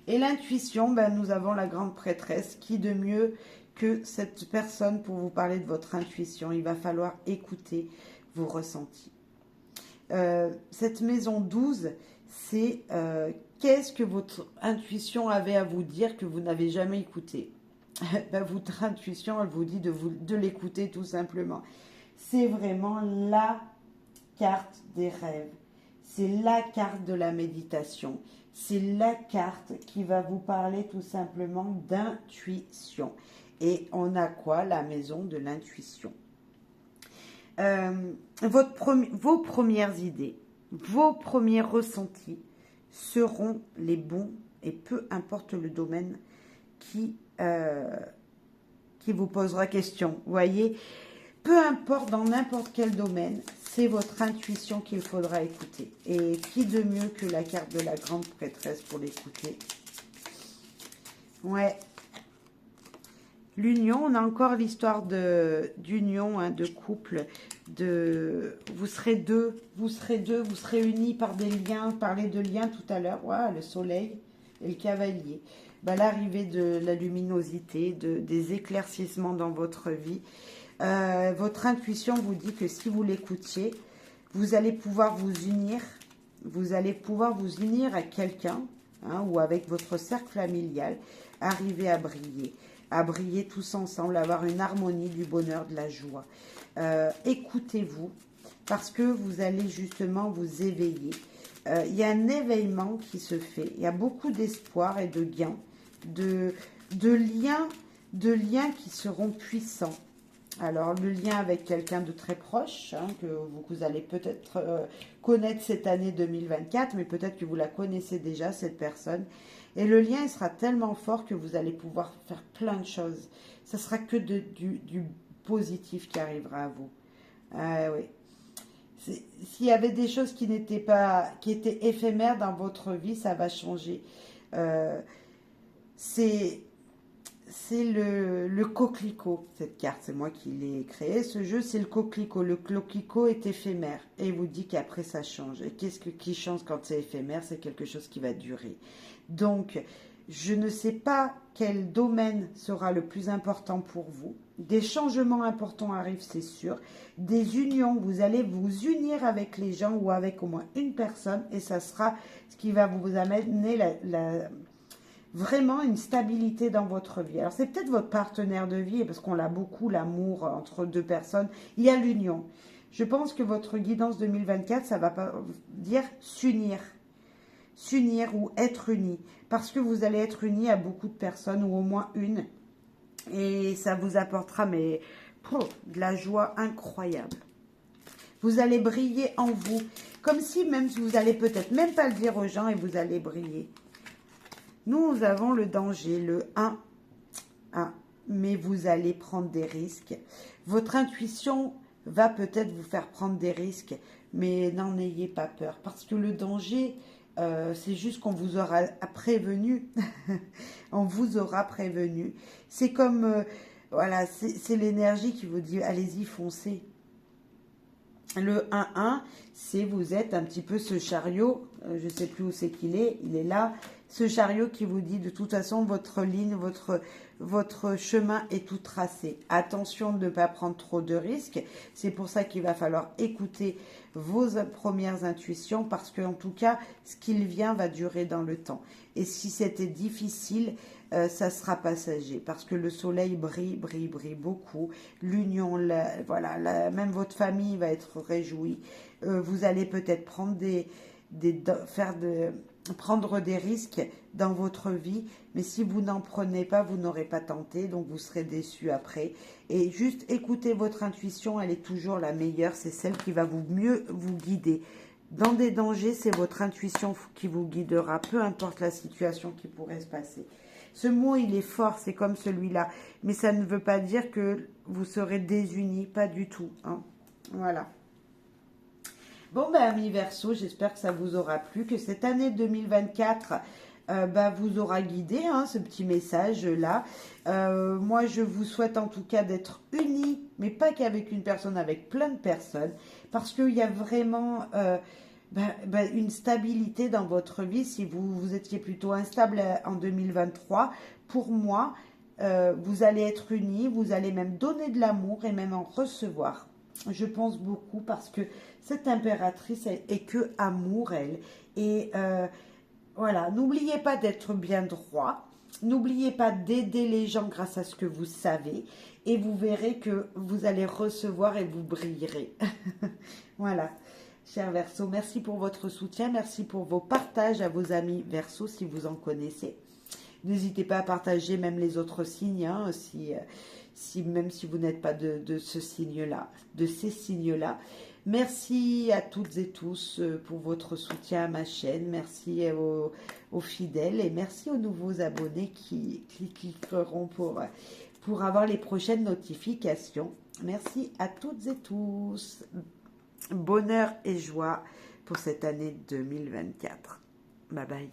Et l'intuition, ben, nous avons la grande prêtresse. Qui de mieux que cette personne pour vous parler de votre intuition? Il va falloir écouter vos ressentis. Cette maison 12, c'est qu'est-ce que votre intuition avait à vous dire que vous n'avez jamais écouté? Ben, votre intuition, elle vous dit de l'écouter tout simplement. C'est vraiment la carte des rêves. C'est la carte de la méditation. C'est la carte qui va vous parler tout simplement d'intuition. Et on a quoi? La maison de l'intuition. Vos premières idées, vos premiers ressentis seront les bons et peu importe le domaine qui vous posera question. Vous voyez, peu importe dans n'importe quel domaine, c'est votre intuition qu'il faudra écouter. Et qui de mieux que la carte de la grande prêtresse pour l'écouter? Ouais. L'union, on a encore l'histoire d'union, hein, de couple, vous serez deux, vous serez unis par des liens, parler de liens tout à l'heure, voilà, le soleil et le cavalier. Ben, l'arrivée de la luminosité, des éclaircissements dans votre vie. Votre intuition vous dit que si vous l'écoutiez, vous allez pouvoir vous unir à quelqu'un, hein, ou avec votre cercle familial, arriver à briller tous ensemble, avoir une harmonie, du bonheur, de la joie. Écoutez-vous, parce que vous allez justement vous éveiller. Il y a un éveillement qui se fait, il y a beaucoup d'espoir et de gains, de liens qui seront puissants. Alors, le lien avec quelqu'un de très proche, hein, que vous allez peut-être connaître cette année 2024, mais peut-être que vous la connaissez déjà, cette personne. Et le lien, il sera tellement fort que vous allez pouvoir faire plein de choses. Ça sera que du positif qui arrivera à vous. Oui. S'il y avait des choses qui étaient éphémères dans votre vie, ça va changer. C'est le coquelicot, cette carte. C'est moi qui l'ai créé. Ce jeu, c'est le coquelicot. Le coquelicot est éphémère. Et il vous dit qu'après, ça change. Et qu'est-ce qui change quand c'est éphémère? C'est quelque chose qui va durer. Donc, je ne sais pas quel domaine sera le plus important pour vous. Des changements importants arrivent, c'est sûr. Des unions, vous allez vous unir avec les gens ou avec au moins une personne. Et ça sera ce qui va vous amener vraiment une stabilité dans votre vie. Alors, c'est peut-être votre partenaire de vie, parce qu'on l'a beaucoup, l'amour entre deux personnes. Il y a l'union. Je pense que votre guidance 2024, ça va pas dire s'unir. S'unir ou être unis. Parce que vous allez être unis à beaucoup de personnes, ou au moins une. Et ça vous apportera de la joie incroyable. Vous allez briller en vous. Comme si même vous allez peut-être même pas le dire aux gens et vous allez briller. Nous avons le danger, le 1, mais vous allez prendre des risques. Votre intuition va peut-être vous faire prendre des risques, mais n'en ayez pas peur. Parce que le danger, c'est juste qu'on vous aura prévenu. On vous aura prévenu. C'est comme, voilà, c'est l'énergie qui vous dit, allez-y, foncez. Le 1-1, c'est vous êtes un petit peu ce chariot, je ne sais plus où c'est qu'il est, il est là, ce chariot qui vous dit de toute façon votre ligne, votre chemin est tout tracé. Attention de ne pas prendre trop de risques. C'est pour ça qu'il va falloir écouter vos premières intuitions parce qu'en tout cas, ce qu'il vient va durer dans le temps. Et si c'était difficile, ça sera passager parce que le soleil brille beaucoup. L'union, voilà, même votre famille va être réjouie. Vous allez peut-être prendre prendre des risques dans votre vie, mais si vous n'en prenez pas, vous n'aurez pas tenté, donc vous serez déçu après. Et juste écoutez votre intuition, elle est toujours la meilleure, c'est celle qui va mieux vous guider. Dans des dangers, c'est votre intuition qui vous guidera, peu importe la situation qui pourrait se passer. Ce mot, il est fort, c'est comme celui-là, mais ça ne veut pas dire que vous serez désunis, pas du tout, hein. Voilà. Bon, ben, amis Verseau, j'espère que ça vous aura plu, que cette année 2024 vous aura guidé, hein, ce petit message-là. Moi, je vous souhaite en tout cas d'être unis, mais pas qu'avec une personne, avec plein de personnes, parce qu'il y a vraiment une stabilité dans votre vie. Si vous étiez plutôt instable en 2023, pour moi, vous allez être unis, vous allez même donner de l'amour et même en recevoir. Je pense beaucoup parce que cette impératrice est que amour, elle. Et voilà, n'oubliez pas d'être bien droit. N'oubliez pas d'aider les gens grâce à ce que vous savez. Et vous verrez que vous allez recevoir et vous brillerez. Voilà, chers Verseaux, merci pour votre soutien. Merci pour vos partages à vos amis Verseaux si vous en connaissez. N'hésitez pas à partager même les autres signes, hein, même si vous n'êtes pas de ce signe-là, de ces signes-là. Merci à toutes et tous pour votre soutien à ma chaîne. Merci aux fidèles et merci aux nouveaux abonnés qui cliqueront pour avoir les prochaines notifications. Merci à toutes et tous. Bonheur et joie pour cette année 2024. Bye bye.